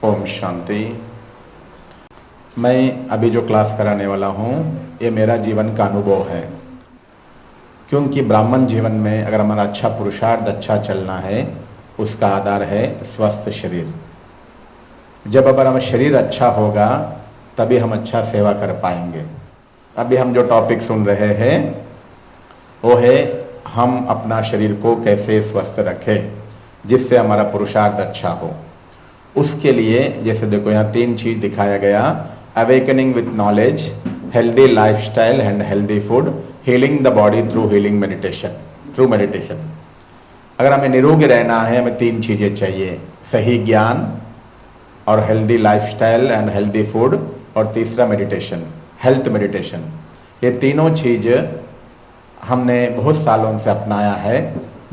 ओम शांति। मैं अभी जो क्लास कराने वाला हूँ ये मेरा जीवन का अनुभव है, क्योंकि ब्राह्मण जीवन में अगर हमारा अच्छा पुरुषार्थ अच्छा चलना है उसका आधार है स्वस्थ शरीर। जब अगर हमारा शरीर अच्छा होगा तभी हम अच्छा सेवा कर पाएंगे। अभी हम जो टॉपिक सुन रहे हैं वो है हम अपना शरीर को कैसे स्वस्थ रखें जिससे हमारा पुरुषार्थ अच्छा हो। उसके लिए जैसे देखो यहाँ 3 चीज दिखाया गया: awakening with knowledge, healthy lifestyle and healthy food, healing the body through healing meditation. अगर हमें निरोगी रहना है हमें 3 चीजें चाहिए: सही ज्ञान और healthy lifestyle and healthy food, और तीसरा मेडिटेशन, हेल्थ मेडिटेशन। ये तीनों चीज हमने बहुत सालों से अपनाया है,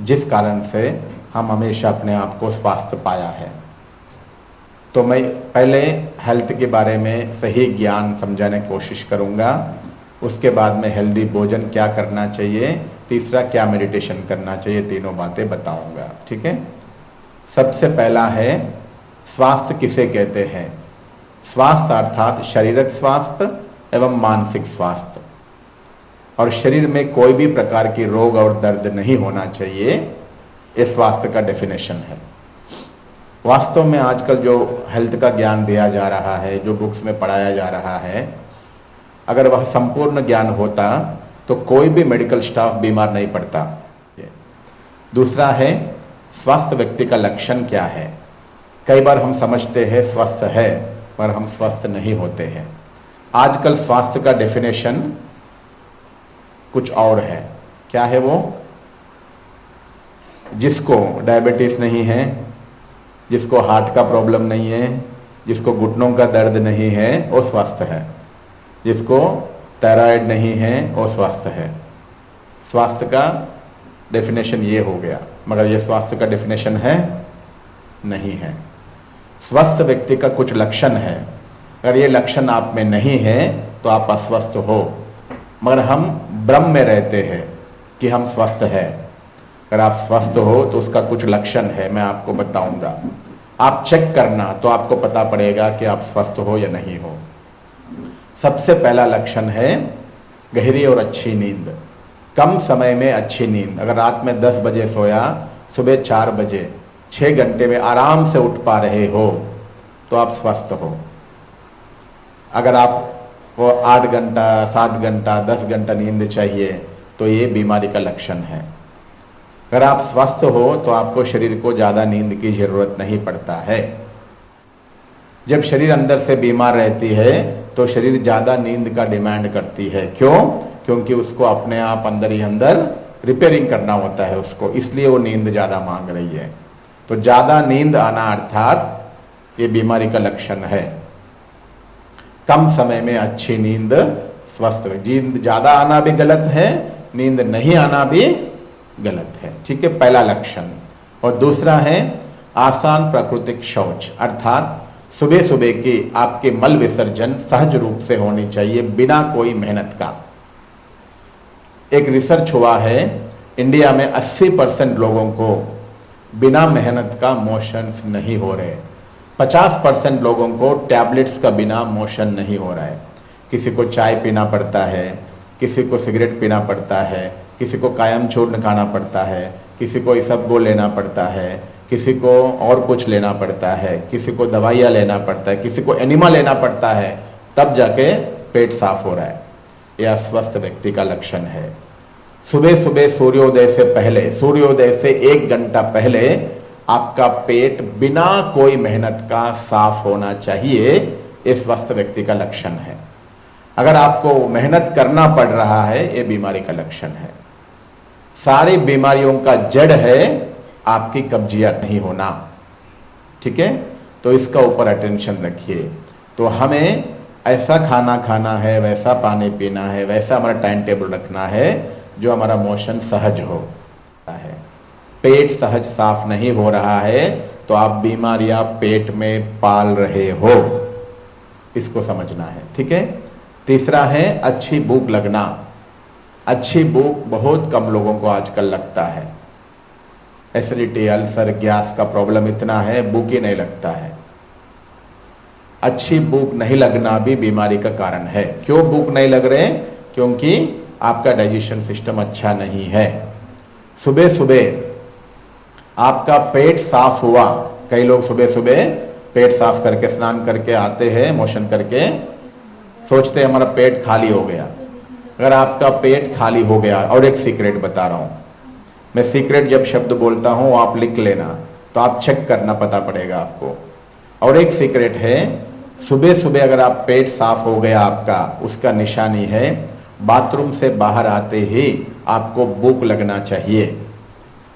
जिस कारण से हम हमेशा अपने आप को स्वास्थ्य पाया है। तो मैं पहले हेल्थ के बारे में सही ज्ञान समझाने की कोशिश करूँगा, उसके बाद में हेल्दी भोजन क्या करना चाहिए, तीसरा क्या मेडिटेशन करना चाहिए, तीनों बातें बताऊँगा। ठीक है। सबसे पहला है स्वास्थ्य किसे कहते हैं। स्वास्थ्य अर्थात शारीरिक स्वास्थ्य एवं मानसिक स्वास्थ्य, और शरीर में कोई भी प्रकार की रोग और दर्द नहीं होना चाहिए, ये स्वास्थ्य का डेफिनेशन है। वास्तव में आजकल जो हेल्थ का ज्ञान दिया जा रहा है, जो बुक्स में पढ़ाया जा रहा है, अगर वह संपूर्ण ज्ञान होता तो कोई भी मेडिकल स्टाफ बीमार नहीं पड़ता। दूसरा है स्वस्थ व्यक्ति का लक्षण क्या है। कई बार हम समझते हैं स्वस्थ है पर हम स्वस्थ नहीं होते हैं। आजकल स्वास्थ्य का डेफिनेशन कुछ और है। क्या है वो? जिसको डायबिटीज नहीं है, जिसको हार्ट का प्रॉब्लम नहीं है, जिसको घुटनों का दर्द नहीं है वो स्वस्थ है, जिसको थायराइड नहीं है वो स्वस्थ है। स्वास्थ्य का डेफिनेशन ये हो गया, मगर ये स्वास्थ्य का डेफिनेशन है नहीं है। स्वस्थ व्यक्ति का कुछ लक्षण है, अगर ये लक्षण आप में नहीं है तो आप अस्वस्थ हो, मगर हम भ्रम में रहते हैं कि हम स्वस्थ हैं। अगर आप स्वस्थ हो तो उसका कुछ लक्षण है, मैं आपको बताऊंगा। आप चेक करना तो आपको पता पड़ेगा कि आप स्वस्थ हो या नहीं हो। सबसे पहला लक्षण है गहरी और अच्छी नींद। कम समय में अच्छी नींद। अगर रात में 10 बजे सोया, सुबह 4 बजे 6 घंटे में आराम से उठ पा रहे हो तो आप स्वस्थ हो। अगर आपको 8 घंटा 7 घंटा 10 घंटा नींद चाहिए तो ये बीमारी का लक्षण है। अगर आप स्वस्थ हो तो आपको शरीर को ज़्यादा नींद की जरूरत नहीं पड़ता है। जब शरीर अंदर से बीमार रहती है तो शरीर ज़्यादा नींद का डिमांड करती है। क्यों? क्योंकि उसको अपने आप अंदर ही अंदर रिपेयरिंग करना होता है उसको, इसलिए वो नींद ज़्यादा मांग रही है। तो ज़्यादा नींद आना अर्थात ये बीमारी का लक्षण है। कम समय में अच्छी नींद स्वस्थ। नींद ज़्यादा आना भी गलत है, नींद नहीं आना भी गलत है। ठीक है, पहला लक्षण। और दूसरा है आसान प्राकृतिक शौच, अर्थात सुबह सुबह की आपके मल विसर्जन सहज रूप से होनी चाहिए, बिना कोई मेहनत का। एक रिसर्च हुआ है, इंडिया में 80% लोगों को बिना मेहनत का मोशंस नहीं हो रहे। 50% लोगों को टैबलेट्स का बिना मोशन नहीं हो रहा है। किसी को चाय पीना पड़ता है, किसी को सिगरेट पीना पड़ता है, किसी को कायम चूर्ण खाना पड़ता है, किसी को इसबगोल लेना पड़ता है, किसी को और कुछ लेना पड़ता है, किसी को दवाइयाँ लेना पड़ता है, किसी को एनिमा लेना पड़ता है, तब जाके पेट साफ हो रहा है। यह अस्वस्थ व्यक्ति का लक्षण है। सुबह सुबह सूर्योदय से पहले, सूर्योदय से 1 घंटा पहले आपका पेट बिना कोई मेहनत का साफ होना चाहिए। ये स्वस्थ व्यक्ति का लक्षण है। अगर आपको मेहनत करना पड़ रहा है ये बीमारी का लक्षण है। सारी बीमारियों का जड़ है आपकी कब्जियत नहीं होना। ठीक है, तो इसका ऊपर अटेंशन रखिए। तो हमें ऐसा खाना खाना है, वैसा पानी पीना है, वैसा हमारा टाइम टेबल रखना है जो हमारा मोशन सहज हो है। पेट सहज साफ नहीं हो रहा है तो आप बीमारियां पेट में पाल रहे हो, इसको समझना है। ठीक है। तीसरा है अच्छी भूख लगना। अच्छी भूख बहुत कम लोगों को आजकल लगता है। एसिडिटी, अल्सर, गैस का प्रॉब्लम इतना है, भूख ही नहीं लगता है। अच्छी भूख नहीं लगना भी बीमारी का कारण है। क्यों भूख नहीं लग रहे? क्योंकि आपका डाइजेशन सिस्टम अच्छा नहीं है। सुबह सुबह आपका पेट साफ हुआ, कई लोग सुबह सुबह पेट साफ करके स्नान करके आते हैं, मोशन करके सोचते हैं हमारा पेट खाली हो गया। अगर आपका पेट खाली हो गया, और एक सीक्रेट बता रहा हूं मैं, सीक्रेट जब शब्द बोलता हूं आप लिख लेना, तो आप चेक करना, पता पड़ेगा आपको। और एक सीक्रेट है, सुबह सुबह अगर आप पेट साफ हो गया आपका, उसका निशानी है बाथरूम से बाहर आते ही आपको भूख लगना चाहिए।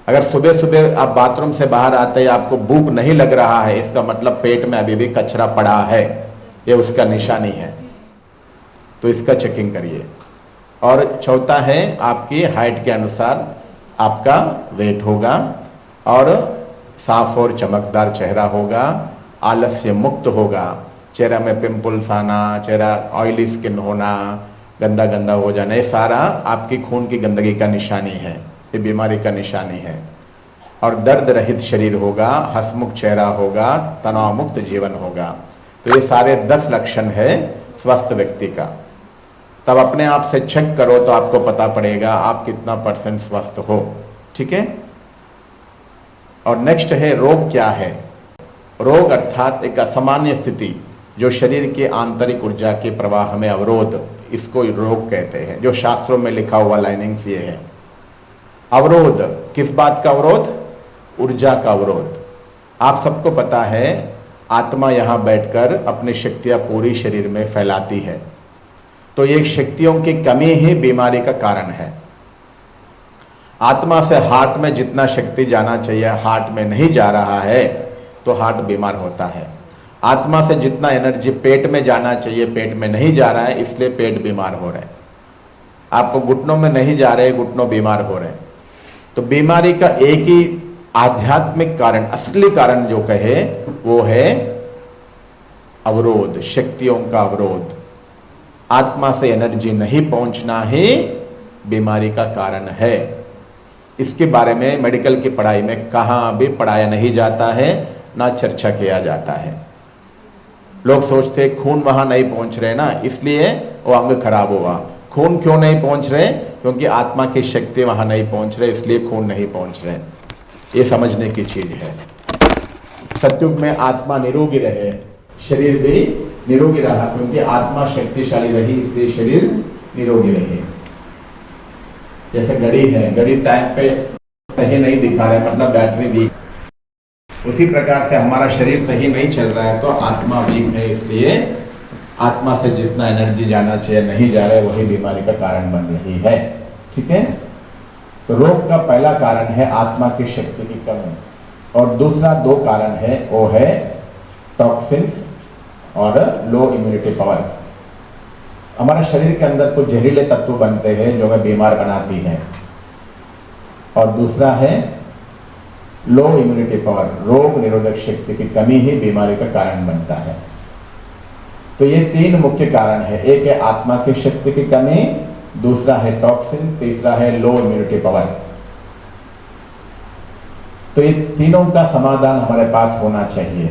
अगर सुबह सुबह आप बाथरूम से बाहर आते ही आपको भूख नहीं लग रहा है, इसका मतलब पेट में अभी भी कचरा पड़ा है, ये उसका निशानी है। तो इसका चेकिंग करिए। और चौथा है, आपकी हाइट के अनुसार आपका वेट होगा, और साफ और चमकदार चेहरा होगा, आलस्य मुक्त होगा, चेहरा में पिंपल्स आना, चेहरा ऑयली स्किन होना, गंदा गंदा हो जाना, ये सारा आपकी खून की गंदगी का निशानी है, ये बीमारी का निशानी है। और दर्द रहित शरीर होगा, हंसमुख चेहरा होगा, तनाव मुक्त जीवन होगा। तो ये सारे 10 लक्षण है स्वस्थ व्यक्ति का। तब अपने आप से चेक करो तो आपको पता पड़ेगा आप कितना % स्वस्थ हो। ठीक है। और नेक्स्ट है रोग क्या है? रोग अर्थात एक असामान्य स्थिति जो शरीर के आंतरिक ऊर्जा के प्रवाह में अवरोध, इसको रोग कहते हैं। जो शास्त्रों में लिखा हुआ लाइनिंग्स ये है। अवरोध किस बात का अवरोध? ऊर्जा का अवरोध। आप सबको पता है आत्मा यहां बैठकर अपनी शक्तियां पूरी शरीर में फैलाती है, तो ये शक्तियों की कमी ही बीमारी का कारण है। आत्मा से हार्ट में जितना शक्ति जाना चाहिए हार्ट में नहीं जा रहा है तो हार्ट बीमार होता है। आत्मा से जितना एनर्जी पेट में जाना चाहिए पेट में नहीं जा रहा है, इसलिए पेट बीमार हो रहा है। आपको घुटनों में नहीं जा रहे, घुटनों बीमार हो रहे हैं। तो बीमारी का एक ही आध्यात्मिक कारण, असली कारण जो कहे वो है अवरोध, शक्तियों का अवरोध। आत्मा से एनर्जी नहीं पहुंचना ही बीमारी का कारण है। इसके बारे में मेडिकल की पढ़ाई में कहां भी पढ़ाया नहीं जाता है, ना चर्चा किया जाता है। लोग सोचते हैं खून वहां नहीं पहुंच रहे ना, इसलिए वो अंग खराब हुआ। खून क्यों नहीं पहुंच रहे? क्योंकि आत्मा की शक्ति वहां नहीं पहुंच रहे, इसलिए खून नहीं पहुंच रहे। ये समझने की चीज है। सतयुग में आत्मा निरोगी रहे, शरीर भी निरोगी रहा, क्योंकि आत्मा शक्तिशाली रही इसलिए शरीर निरोगी रहे। जैसे घड़ी है, घड़ी टाइम पे सही नहीं दिखा रहा है, मतलब बैटरी वीक। उसी प्रकार से हमारा शरीर सही नहीं चल रहा है तो आत्मा वीक है, इसलिए आत्मा से जितना एनर्जी जाना चाहिए नहीं जा रहा है, वही बीमारी का कारण बन रही है। ठीक है। तो रोग का पहला कारण है आत्मा की शक्ति की कमी, और दूसरा 2 कारण है, वो है टॉक्सिन्स और लो इम्यूनिटी पावर। हमारे शरीर के अंदर कुछ जहरीले तत्व बनते हैं जो हमें बीमार बनाती हैं, और दूसरा है लो इम्यूनिटी पावर, रोग निरोधक शक्ति की कमी ही बीमारी का कारण बनता है। तो ये 3 मुख्य कारण है। एक है आत्मा की शक्ति की कमी, दूसरा है टॉक्सिन, तीसरा है लो इम्यूनिटी पावर। तो ये तीनों का समाधान हमारे पास होना चाहिए।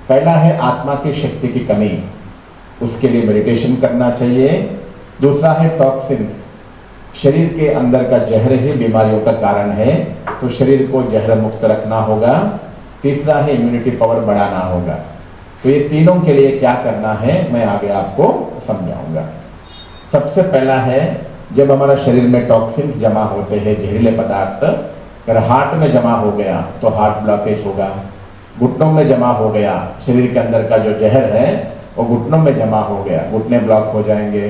पहला है आत्मा की शक्ति की कमी, उसके लिए मेडिटेशन करना चाहिए। दूसरा है टॉक्सिन्स, शरीर के अंदर का जहर ही बीमारियों का कारण है, तो शरीर को जहर मुक्त रखना होगा। तीसरा है इम्यूनिटी पावर बढ़ाना होगा। तो ये तीनों के लिए क्या करना है मैं आगे आपको समझाऊंगा। सबसे पहला है, जब हमारा शरीर में टॉक्सिन्स जमा होते हैं, जहरीले पदार्थ, अगर हार्ट में जमा हो गया तो हार्ट ब्लॉकेज होगा। घुटनों में जमा हो गया, शरीर के अंदर का जो जहर है वो घुटनों में जमा हो गया, घुटने ब्लॉक हो जाएंगे।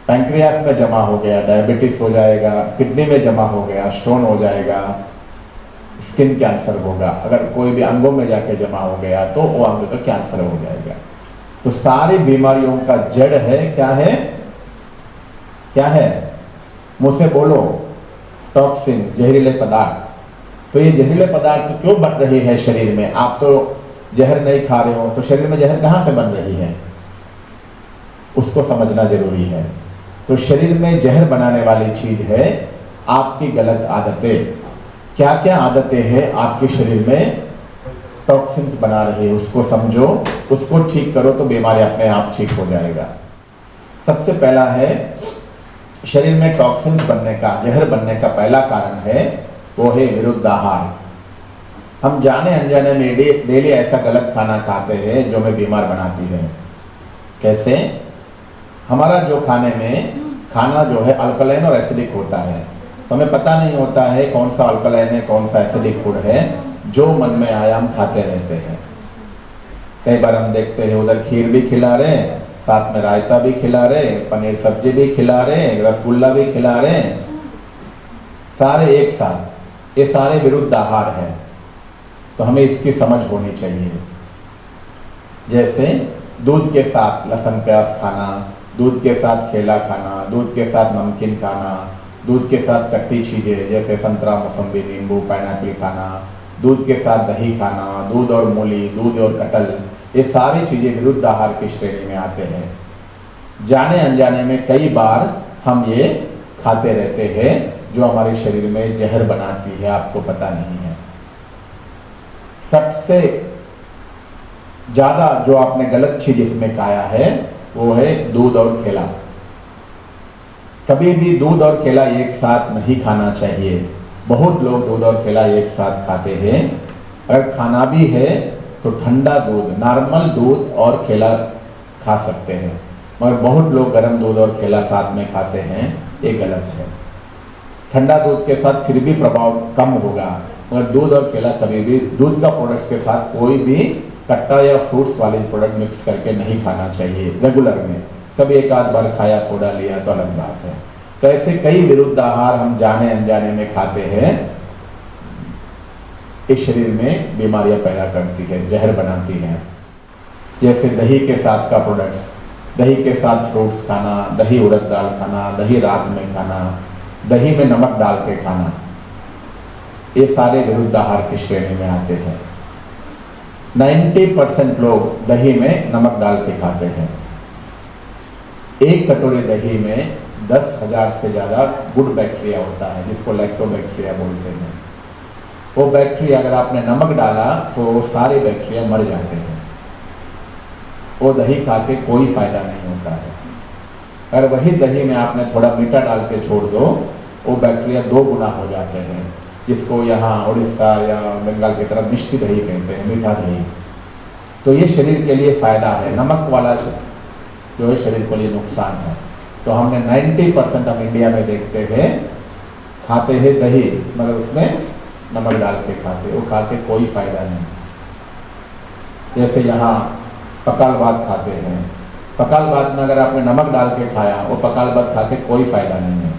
पैंक्रियास में जमा हो गया, डायबिटीज हो जाएगा। किडनी में जमा हो गया, स्टोन हो जाएगा। स्किन कैंसर होगा। अगर कोई भी अंगों में जाके जमा हो गया तो वो अंग का कैंसर हो जाएगा। तो सारी बीमारियों का जड़ है क्या है? क्या है? मुझसे बोलो। टॉक्सिन, जहरीले पदार्थ। तो ये जहरीले पदार्थ क्यों बन रही है शरीर में? आप तो जहर नहीं खा रहे हो, तो शरीर में जहर कहां से बन रही है उसको समझना जरूरी है। तो शरीर में जहर बनाने वाली चीज है आपकी गलत आदतें। क्या क्या आदतें हैं आपके शरीर में टॉक्सिन्स बना रही है, उसको समझो, उसको ठीक करो तो बीमारी अपने आप ठीक हो जाएगा। सबसे पहला है शरीर में टॉक्सिन्स बनने का, जहर बनने का पहला कारण है वो है विरुद्ध आहार। हम जाने अनजाने में डेली ऐसा गलत खाना खाते हैं जो हमें बीमार बनाती है। कैसे? हमारा जो खाने में खाना जो है अल्कलाइन और एसिडिक होता है, तो हमें पता नहीं होता है कौन सा अल्कलाइन है कौन सा एसिडिक फूड है, जो मन में आया हम खाते रहते हैं। कई बार हम देखते हैं उधर खीर भी खिला रहे, साथ में रायता भी खिला रहे, पनीर सब्जी भी खिला रहे, रसगुल्ला भी खिला रहे, सारे एक साथ। ये सारे विरुद्ध आहार है, तो हमें इसकी समझ होनी चाहिए। जैसे दूध के साथ लहसुन प्याज खाना, दूध के साथ केला खाना, दूध के साथ नमकीन खाना, दूध के साथ खट्टी चीज़ें जैसे संतरा, मौसम्बी, नींबू, पाइनएप्पल खाना, दूध के साथ दही खाना, दूध और मूली, दूध और कटहल, ये सारी चीज़ें विरुद्ध आहार की श्रेणी में आते हैं। जाने अनजाने में कई बार हम ये खाते रहते हैं, जो हमारे शरीर में जहर बनाती है, आपको पता नहीं है। सबसे ज़्यादा जो आपने गलत चीज़ इसमें खाया है वो है दूध और केला। कभी भी दूध और केला एक साथ नहीं खाना चाहिए। बहुत लोग दूध और केला एक साथ खाते हैं। अगर खाना भी है तो ठंडा दूध, नॉर्मल दूध और केला खा सकते हैं, मगर बहुत लोग गर्म दूध और केला साथ में खाते हैं, ये गलत है। ठंडा दूध के साथ फिर भी प्रभाव कम होगा, मगर दूध और केला कभी भी दूध का प्रोडक्ट्स के साथ कोई भी कट्टा या फ्रूट्स वाले प्रोडक्ट मिक्स करके नहीं खाना चाहिए रेगुलर में। कभी एक आध बार खाया, थोड़ा लिया तो अलग बात है। तो ऐसे कई विरुद्ध आहार हम जाने अनजाने में खाते हैं, इस शरीर में बीमारियां पैदा करती है, जहर बनाती है। जैसे दही के साथ का प्रोडक्ट्स, दही के साथ फ्रूट्स खाना, दही उड़द दाल खाना, दही रात में खाना, दही में नमक डाल के खाना, ये सारे विरुद्ध आहार की श्रेणी में आते हैं। 90% लोग दही में नमक डाल के खाते हैं। एक कटोरी दही में 10,000 से ज़्यादा गुड बैक्टीरिया होता है, जिसको लैक्टोबैक्टीरिया बोलते हैं। वो बैक्टीरिया अगर आपने नमक डाला तो वो सारे बैक्टीरिया मर जाते हैं। वो दही खा के कोई फायदा नहीं होता है। अगर वही दही में आपने थोड़ा मीठा डाल के छोड़ दो, वो बैक्टीरिया 2 गुना हो जाते हैं, जिसको यहाँ उड़ीसा या बंगाल की तरफ मिष्टी दही कहते हैं, मीठा दही। तो ये शरीर के लिए फ़ायदा है, नमक वाला जो है शरीर के लिए नुकसान है। तो हमने 90% हम इंडिया में देखते हैं खाते हैं दही, मगर उसमें नमक डाल के खाते, वो खा के कोई फ़ायदा नहीं। जैसे यहाँ पकाल भात खाते हैं, पकाल भात में अगर आपने नमक डाल के खाया, वो पकाल भात खा के कोई फ़ायदा नहीं है।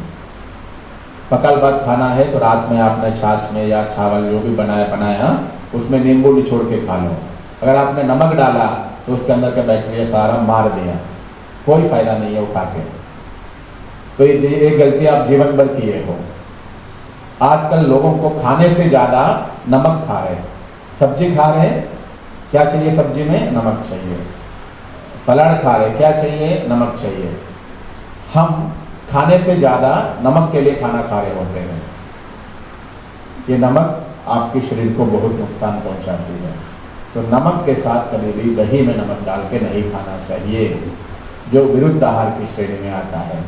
पकाल भात खाना है तो रात में आपने छाछ में या चावल जो भी बनाया उसमें नींबू निचोड़ के खा लो। अगर आपने नमक डाला तो उसके अंदर का बैक्टीरिया सारा मार दिया, कोई फ़ायदा नहीं है वो खा के। तो ये गलती आप जीवन भर किए हो। आजकल लोगों को खाने से ज़्यादा नमक खा रहे, सब्जी खा रहे, क्या चाहिए सब्जी में? नमक चाहिए। सलाद खा रहे, क्या चाहिए? नमक चाहिए। हम खाने से ज़्यादा नमक के लिए खाना खा रहे होते हैं। ये नमक आपके शरीर को बहुत नुकसान पहुंचाती है। तो नमक के साथ कभी भी दही में नमक डाल के नहीं खाना चाहिए, जो विरुद्ध आहार की श्रेणी में आता है।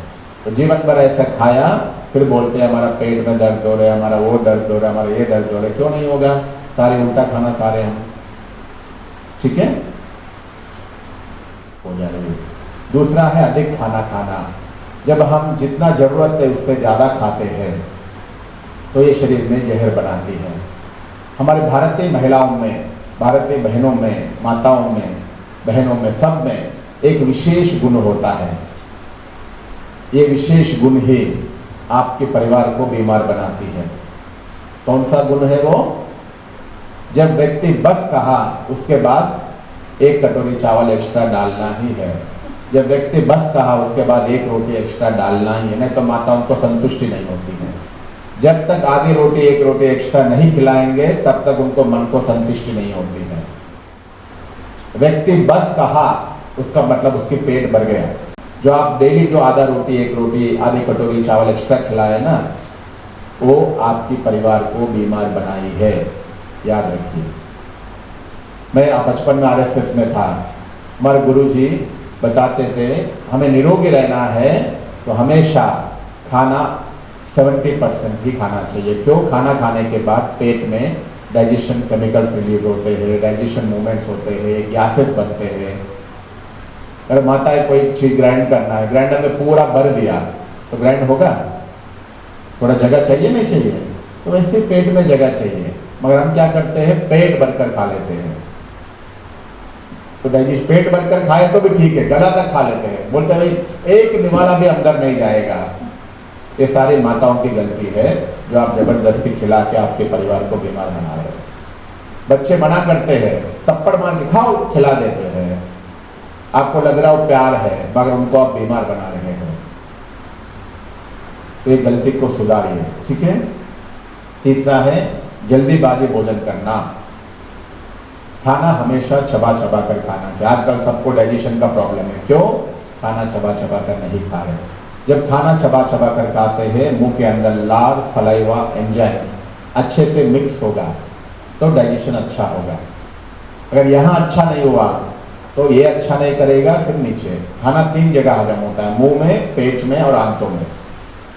तो जीवन भर ऐसा खाया, फिर बोलते हैं हमारा पेट में दर्द हो रहा है, हमारा वो दर्द हो रहा है, हमारा ये दर्द हो रहा है। क्यों नहीं होगा? सारे उल्टा खाना खा रहे हम, ठीक है, हो जाएगी। दूसरा है अधिक खाना खाना। जब हम जितना ज़रूरत है उससे ज़्यादा खाते हैं तो ये शरीर में जहर बनाती है। हमारे भारतीय महिलाओं में, भारतीय बहनों में, माताओं में, बहनों में, सब में एक विशेष गुण होता है। ये विशेष गुण ही आपके परिवार को बीमार बनाती है। कौन सा गुण है वो? जब व्यक्ति बस कहा उसके बाद 1 कटोरी चावल एक्स्ट्रा डालना ही है। जब व्यक्ति बस कहा उसके बाद 1 रोटी एक्स्ट्रा डालना ही है, नहीं तो माताओं को संतुष्टि नहीं होती है। जब तक आधी रोटी 1 रोटी एक्स्ट्रा नहीं खिलाएंगे तब तक उनको मन को संतुष्टि नहीं होती है। व्यक्ति बस कहा उसका मतलब उसके पेट भर गया। जो आप डेली जो आधा रोटी 1 रोटी आधी कटोरी चावल एक्स्ट्रा खिलाए ना, वो आपकी परिवार को बीमार बनाई है, याद रखिए। मैं बचपन में आरएसएस में था, हमारे गुरुजी बताते थे हमें निरोगी रहना है तो हमेशा खाना 70% ही खाना चाहिए। क्यों? खाना खाने के बाद पेट में डाइजेशन केमिकल्स रिलीज होते हैं, डाइजेशन मूवमेंट्स होते हैं, गैसेस बनते हैं। अगर माता है कोई चीज़ ग्राइंड करना है, ग्राइंडर में पूरा भर दिया तो ग्राइंड होगा? थोड़ा जगह चाहिए नहीं चाहिए? तो वैसे पेट में जगह चाहिए, मगर हम क्या करते हैं, पेट भरकर खा लेते हैं। तो डाइजेस्ट पेट भरकर खाए तो भी ठीक है, गला तक खा लेते हैं, बोलते हैं भाई एक निवाला भी अंदर नहीं जाएगा। ये सारी माताओं की गलती है जो आप जबरदस्ती खिला के आपके परिवार को बीमार बना रहे हो। बच्चे मना करते हैं, थप्पड़ मार के खाओ, खिला देते हैं, आपको लग रहा हो प्यार है, मगर उनको आप बीमार बना रहे हो। तो ये गलती को सुधारिए, ठीक है। तीसरा है जल्दीबाजी भोजन करना। खाना हमेशा चबा चबा कर खाना चाहिए। आजकल सबको डाइजेशन का प्रॉब्लम है, क्यों? खाना चबा चबा कर नहीं खा रहे। जब खाना चबा चबा कर खाते हैं, मुंह के अंदर लार, सलाइवा, एंजाइम्स अच्छे से मिक्स होगा तो डाइजेशन अच्छा होगा। अगर यहाँ अच्छा नहीं हुआ तो ये अच्छा नहीं करेगा, फिर नीचे। खाना 3 जगह हजम होता है, मुंह में, पेट में और आंतों में।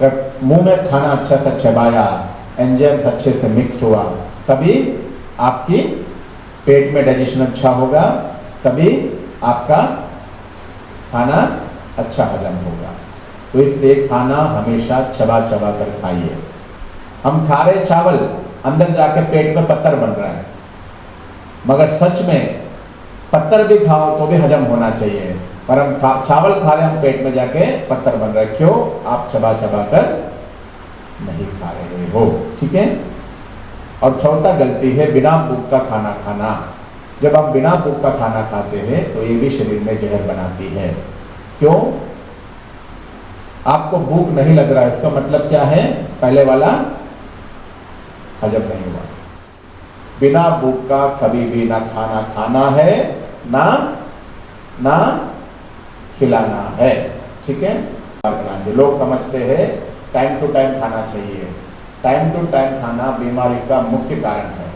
अगर मुंह में खाना अच्छा से चबाया, एंजाइम्स अच्छे से मिक्स हुआ, तभी आपकी पेट में डाइजेशन अच्छा होगा, तभी आपका खाना अच्छा हजम होगा। तो इसलिए खाना हमेशा चबा चबा कर खाइए। हम खा रहे चावल, अंदर जाके पेट में पत्थर बन रहा है, मगर सच में पत्थर भी खाओ तो भी हजम होना चाहिए, पर हम चावल खा रहे, हम पेट में जाके पत्थर बन रहा है। क्यों? आप चबा चबा कर नहीं खा रहे हो, ठीक है। और चौथा गलती है बिना भूख का खाना खाना। जब हम बिना भूख का खाना खाते हैं तो ये भी शरीर में जहर बनाती है। क्यों? आपको भूख नहीं लग रहा है, इसका मतलब क्या है? पहले वाला हजम नहीं हुआ। बिना भूख का कभी भी ना खाना खाना है, ना खिलाना है, ठीक है। लोग समझते हैं टाइम टू टाइम खाना चाहिए। टाइम टू टाइम खाना बीमारी का मुख्य कारण है।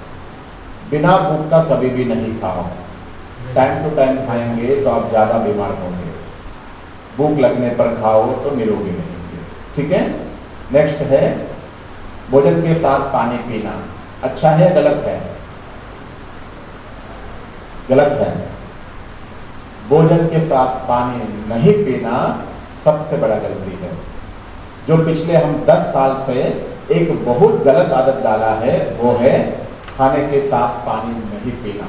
बिना भूख का कभी भी नहीं खाओ। टाइम टू टाइम खाएंगे तो आप ज़्यादा बीमार होंगे। भूख लगने पर खाओ तो निरोगी रहेंगे, ठीक है। नेक्स्ट है भोजन के साथ पानी पीना। अच्छा है, गलत है? गलत है। भोजन के साथ पानी नहीं पीना सबसे बड़ा गलती है। जो पिछले हम 10 साल से एक बहुत गलत आदत डाला है, वो है खाने के साथ पानी नहीं पीना।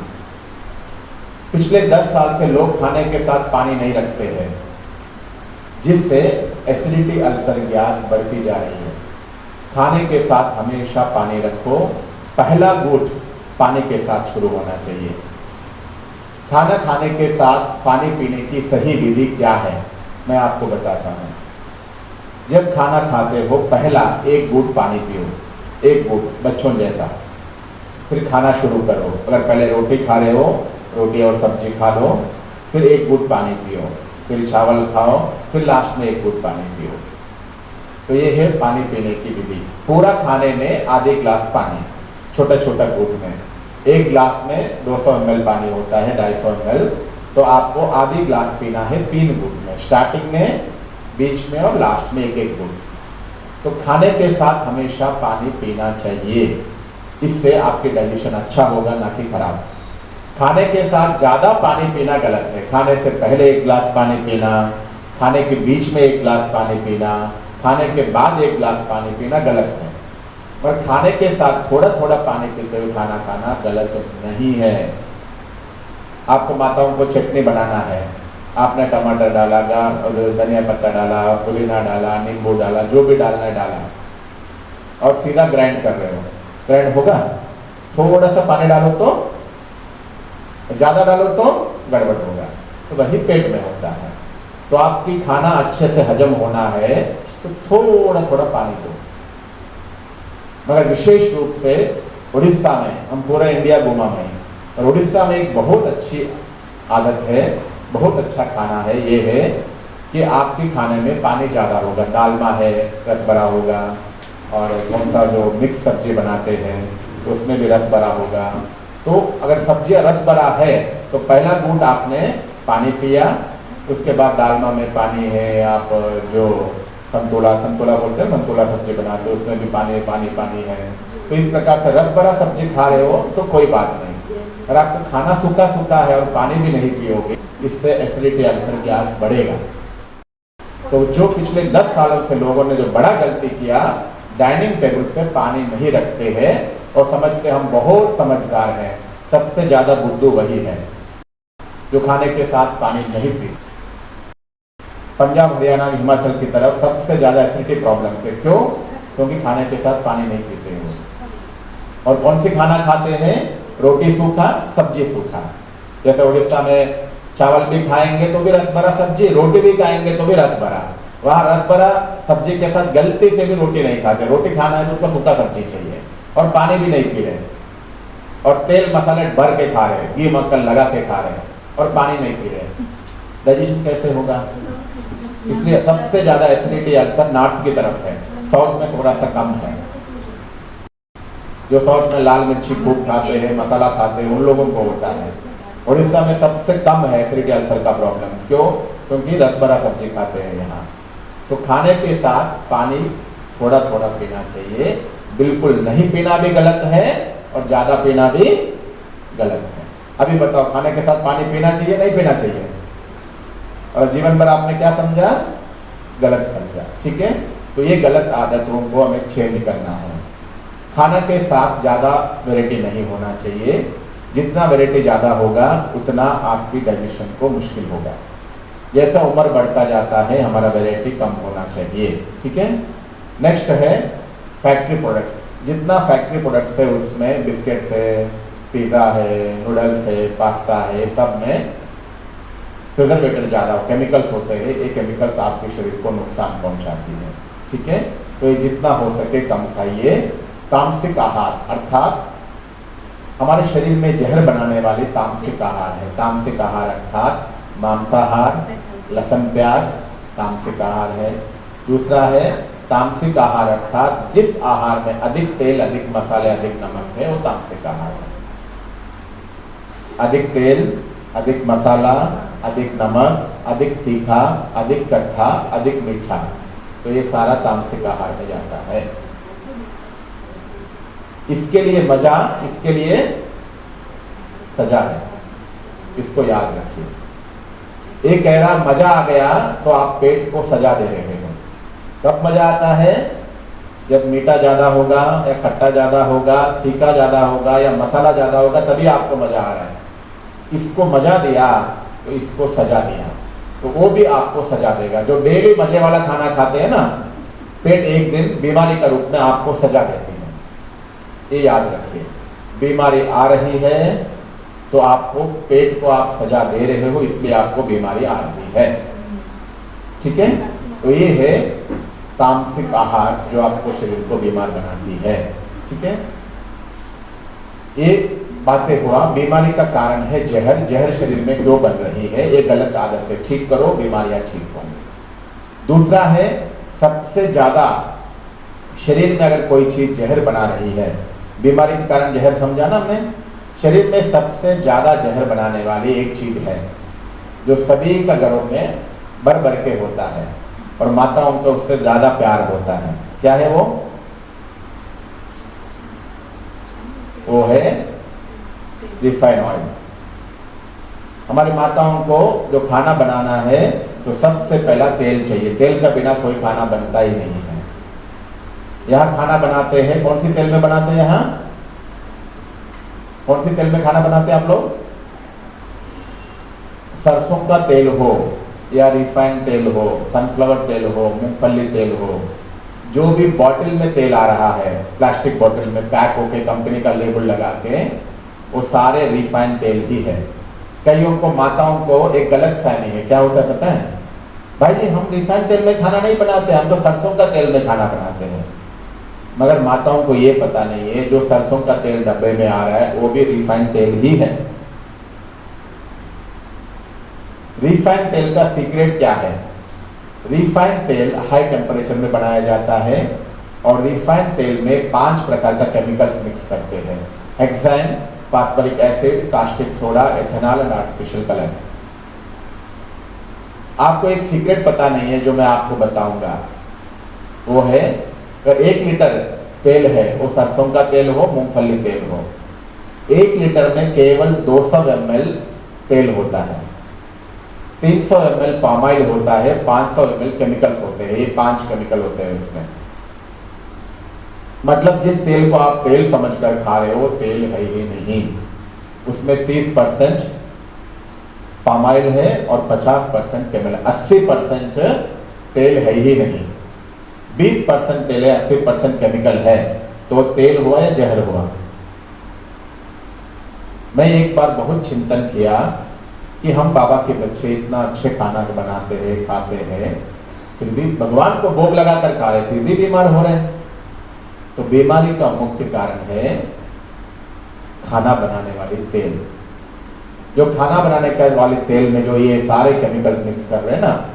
पिछले 10 साल से लोग खाने के साथ पानी नहीं रखते हैं, जिससे एसिडिटी, अल्सर, गैस बढ़ती जा रही है। खाने के साथ हमेशा पानी रखो। पहला घूंट पानी के साथ शुरू होना चाहिए। खाना खाने के साथ पानी पीने की सही विधि क्या है, मैं आपको बताता हूँ। जब खाना खाते हो, पहला 1 घूंट पानी पियो, 1 घूंट, बच्चों जैसा। फिर खाना शुरू करो। अगर पहले रोटी खा रहे हो, रोटी और सब्जी खा लो, फिर 1 घूंट पानी पियो, फिर चावल खाओ, फिर लास्ट में 1 घूंट पानी पियो। तो ये है पानी पीने की विधि। पूरा खाने में आधे गिलास पानी, छोटा छोटा घूंट में। 1 गिलास में 200 ml पानी होता है, 250 ml, तो आपको आधी गिलास पीना है 3 घूंट में, स्टार्टिंग में, बीच में और लास्ट में 1-1 घूंट। तो खाने के साथ हमेशा पानी पीना चाहिए। इससे आपके डाइजेशन अच्छा होगा, ना कि खराब। खाने के साथ ज़्यादा पानी पीना गलत है। खाने से पहले 1 गिलास पानी पीना, खाने के बीच में 1 गिलास पानी पीना, खाने के बाद 1 गिलास पानी पीना गलत है। और खाने के साथ थोड़ा थोड़ा पानी पीते हुए खाना खाना गलत नहीं है। आपको माताओं को चटनी बनाना है, आपने टमाटर डाला, धनिया पत्ता डाला, पुदीना डाला, नींबू डाला, जो भी डालना है डाला, और सीधा ग्राइंड कर रहे हो। ग्राइंड होगा? थोड़ा सा पानी डालो तो, ज़्यादा डालो तो गड़बड़ होगा। तो वही पेट में होता है। तो आपकी खाना अच्छे से हजम होना है तो थोड़ा थोड़ा पानी दो। मगर विशेष रूप से उड़ीसा में, हम पूरा इंडिया घूमा मैं, और उड़ीसा में एक बहुत अच्छी आदत है, बहुत अच्छा खाना है, ये है कि आपके खाने में पानी ज़्यादा होगा। दालमा है, रस भरा होगा, और कौन सा जो मिक्स सब्जी बनाते हैं उसमें भी रस भरा होगा। तो अगर सब्जियां रस भरा है तो पहला घूंट आपने पानी पिया, उसके बाद दालमा में पानी है, आप जो संतोला बोलते हैं, संतोला सब्जी बनाते हो उसमें भी पानी पानी पानी है। तो इस प्रकार से रस भरा सब्जी खा रहे हो तो कोई बात नहीं। अगर आपका खाना सूखा सूखा है और पानी भी नहीं पियोगे, इससे एसिडिटी अल्सर गैस बढ़ेगा। तो जो पिछले 10 सालों से लोगों ने जो बड़ा गलती किया, डाइनिंग टेबल पे पानी नहीं रखते हैं और समझते हम बहुत समझदार हैं। सबसे ज्यादा बुद्धू वही है जो खाने के साथ पानी नहीं पीते। पंजाब, हरियाणा, हिमाचल की तरफ सबसे ज्यादा एसिडिटी प्रॉब्लम से, क्यों? क्योंकि खाने के साथ पानी नहीं पीते हैं। और कौन सी खाना खाते हैं? रोटी सूखा, सब्जी सूखा। जैसे उड़ीसा में चावल भी खाएंगे तो भी रस भरा सब्जी, रोटी भी खाएंगे तो भी रस भरा। वहाँ रस भरा सब्जी के साथ गलती से भी रोटी नहीं खाते। रोटी खाना है तो उनको सूखा सब्जी चाहिए और पानी भी नहीं पी रहे, और तेल मसाले भर के खा रहे, घी मक्खन लगा के खा रहे और पानी नहीं पी रहे। डाइजेशन कैसे होगा? इसलिए सबसे ज्यादा एसिडिटी अल्सर नॉर्थ की तरफ है, साउथ में थोड़ा सा कम है। जो साउथ में लाल मिर्ची खूब खाते हैं, मसाला खाते हैं, उन लोगों को होता है। उड़ीसा में सबसे कम है एसिडिटी अल्सर का प्रॉब्लम। क्यों? क्योंकि रस भरा सब्जी खाते हैं यहाँ। तो खाने के साथ पानी थोड़ा थोड़ा पीना चाहिए। बिल्कुल नहीं पीना भी गलत है और ज्यादा पीना भी गलत है। अभी बताओ, खाने के साथ पानी पीना चाहिए नहीं पीना चाहिए? और जीवन भर आपने क्या समझा? गलत समझा। ठीक है, तो ये गलत आदतों को हमें चेंज करना है। खाना के साथ ज़्यादा वैरायटी नहीं होना चाहिए। जितना वैरायटी ज़्यादा होगा उतना आपकी डाइजेशन को मुश्किल होगा। जैसा उम्र बढ़ता जाता है हमारा वैरायटी कम होना चाहिए। ठीक है, नेक्स्ट है फैक्ट्री प्रोडक्ट्स। जितना फैक्ट्री प्रोडक्ट्स है उसमें बिस्किट्स है, पिज़्ज़ा है, नूडल्स है, पास्ता है, सब में प्रिजर्वेटर ज़्यादा केमिकल्स होते हैं। ये केमिकल्स आपके शरीर को नुकसान पहुंचाती है। ठीक है, तो ये जितना हो सके कम खाइए। तामसिक आहार अर्थात हमारे शरीर में जहर बनाने वाले तामसिक आहार है। तामसिक आहार अर्थात मांसाहार, लहसुन प्याज तामसिक आहार है। दूसरा है तामसिक आहार अर्थात जिस आहार में अधिक तेल, अधिक मसाले, अधिक नमक है वो तामसिक आहार है। अधिक तेल, अधिक मसाला, अधिक नमक, अधिक तीखा, अधिक कट्ठा, अधिक मीठा, तो ये सारा तामसिक आहार में जाता है। इसके लिए मजा, इसके लिए सजा है, इसको याद रखिए। एक कह रहा मजा आ गया तो आप पेट को सजा दे रहे हो। कब मजा आता है? जब मीठा ज्यादा होगा या खट्टा ज्यादा होगा, तीखा ज्यादा होगा या मसाला ज्यादा होगा, तभी आपको मजा आ रहा है। इसको मजा दिया तो इसको सजा दिया, तो वो भी आपको सजा देगा। जो डेली मजे वाला खाना खाते हैं ना, पेट एक दिन बीमारी का रूप में आपको सजा देती है। ये याद रखिए, बीमारी आ रही है तो आपको पेट को आप सजा दे रहे हो, इसलिए आपको बीमारी आ रही है। ठीक है, तो ये है तामसिक आहार जो आपको शरीर को बीमार बनाती है। ठीक है, ये बातें हुआ। बीमारी का कारण है जहर। जहर शरीर में क्यों बन रही है? ये गलत आदत है, ठीक करो, बीमारियां ठीक होंगी। दूसरा है सबसे ज्यादा शरीर में अगर कोई चीज जहर बना रही है, बीमारी के कारण जहर समझा ना हमने, शरीर में सबसे ज्यादा जहर बनाने वाली एक चीज है जो सभी का घरों में भर भर के होता है और माताओं को उससे ज्यादा प्यार होता है। क्या है वो? वो है रिफाइन ऑयल। हमारी माताओं को जो खाना बनाना है तो सबसे पहला तेल चाहिए। तेल का बिना कोई खाना बनता ही नहीं है। यहाँ खाना बनाते हैं, कौन सी तेल में बनाते हैं? यहाँ कौन सी तेल में खाना बनाते हैं आप लोग? सरसों का तेल हो या रिफाइंड तेल हो, सनफ्लावर तेल हो, मूंगफली तेल हो, जो भी बॉटल में तेल आ रहा है, प्लास्टिक बॉटल में पैक होके कंपनी का लेबल लगा के, वो सारे रिफाइंड तेल ही है। कईयों को, माताओं को एक गलत फहमी है। क्या होता है पता है? भाई जी हम रिफाइंड तेल में खाना नहीं बनाते, हम तो सरसों का तेल में खाना बनाते हैं। मगर माताओं को ये पता नहीं है जो सरसों का तेल डब्बे में आ रहा है वो भी रिफाइंड तेल ही है। रिफाइंड तेल का सीक्रेट क्या है? रिफाइंड तेल हाई टेम्परेचर में बनाया जाता है और रिफाइंड तेल में 5 प्रकार का केमिकल्स मिक्स करते हैं। Hexane, phosphoric acid, caustic soda, ethanol and artificial colours. आपको एक सीक्रेट पता नहीं है जो मैं आपको बताऊंगा, वो है अगर 1 लीटर तेल है, वो सरसों का तेल हो, मूंगफली तेल हो, 1 लीटर में केवल 200 ml तेल होता है, 300 ml पाम ऑयल होता है, 500 ml केमिकल्स होते हैं। ये 5 केमिकल होते हैं इसमें। मतलब जिस तेल को आप तेल समझकर खा रहे हो, तेल है ही नहीं। उसमें 30% पाम ऑयल है और 50% केमिकल, 80% तेल है ही नहीं। 20% तेल है, 80% केमिकल है, तो तेल हुआ या जहर हुआ? मैं एक बार बहुत चिंतन किया कि हम बाबा के बच्चे इतना अच्छे खाना बनाते हैं, खाते हैं, फिर भी भगवान को भोग लगाकर खा रहे, फिर भी बीमार हो रहे हैं। तो बीमारी का मुख्य कारण है खाना बनाने वाली तेल। जो खाना बनाने के वाले तेल में जो ये सारे केमिकल्स मिक्स कर रहे हैं ना,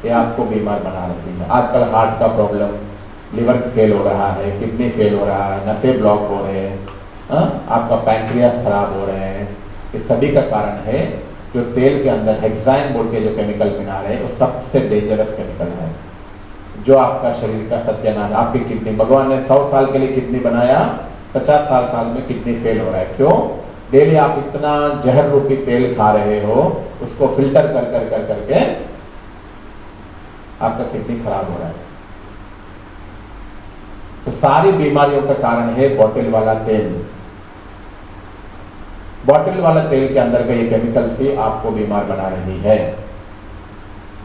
ये आपको बीमार बना रही है। आजकल हार्ट का प्रॉब्लम, लिवर फेल हो रहा है, किडनी फेल हो रहा है, नसें ब्लॉक हो रहे हैं, आपका पैंक्रियास खराब हो रहे हैं। इस सभी का कारण है जो तेल के अंदर हेक्साइन बोल के जो केमिकल मिला रहे हैं, वो सबसे डेंजरस केमिकल है, जो आपका शरीर का सत्यानाश। आपकी किडनी, भगवान ने 100 साल के लिए किडनी बनाया, 50 साल में किडनी फेल हो रहा है। क्यों? डेली आप इतना जहर रूपी तेल खा रहे हो, उसको फिल्टर कर कर कर करके आपका किडनी खराब हो रहा है। तो सारी बीमारियों का कारण है बॉटल वाला तेल। बॉटल वाला तेल के अंदर का ये केमिकल से आपको बीमार बना रही है।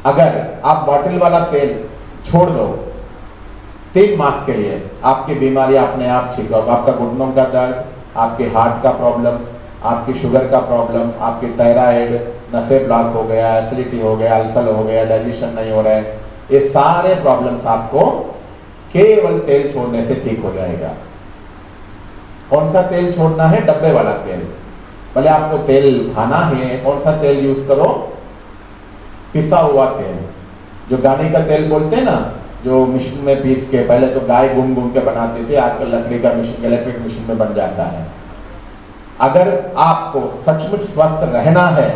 अगर आप बॉटल वाला तेल छोड़ दो 3 मास के लिए, आपकी बीमारी अपने आप ठीक होगा। आपका घुटनों का दर्द, आपके हार्ट का प्रॉब्लम, आपकी शुगर का प्रॉब्लम, आपकी थायराइड, नसें ब्लॉक हो गया, एसिडिटी हो गया, अल्सर हो गया, डाइजेशन नहीं हो रहा है, ये सारे प्रॉब्लम्स आपको केवल तेल छोड़ने से ठीक हो जाएगा। कौन सा तेल छोड़ना है? डब्बे वाला तेल। भले आपको तेल खाना है, कौन सा तेल यूज करो? पिसा हुआ तेल, जो गाने का तेल बोलते हैं ना, जो मशीन में पीस के, पहले तो गाय घूम घूम के बनाते थे, आजकल लकड़ी का मशीन, इलेक्ट्रिक मशीन में बन जाता है। अगर आपको सचमुच स्वस्थ रहना है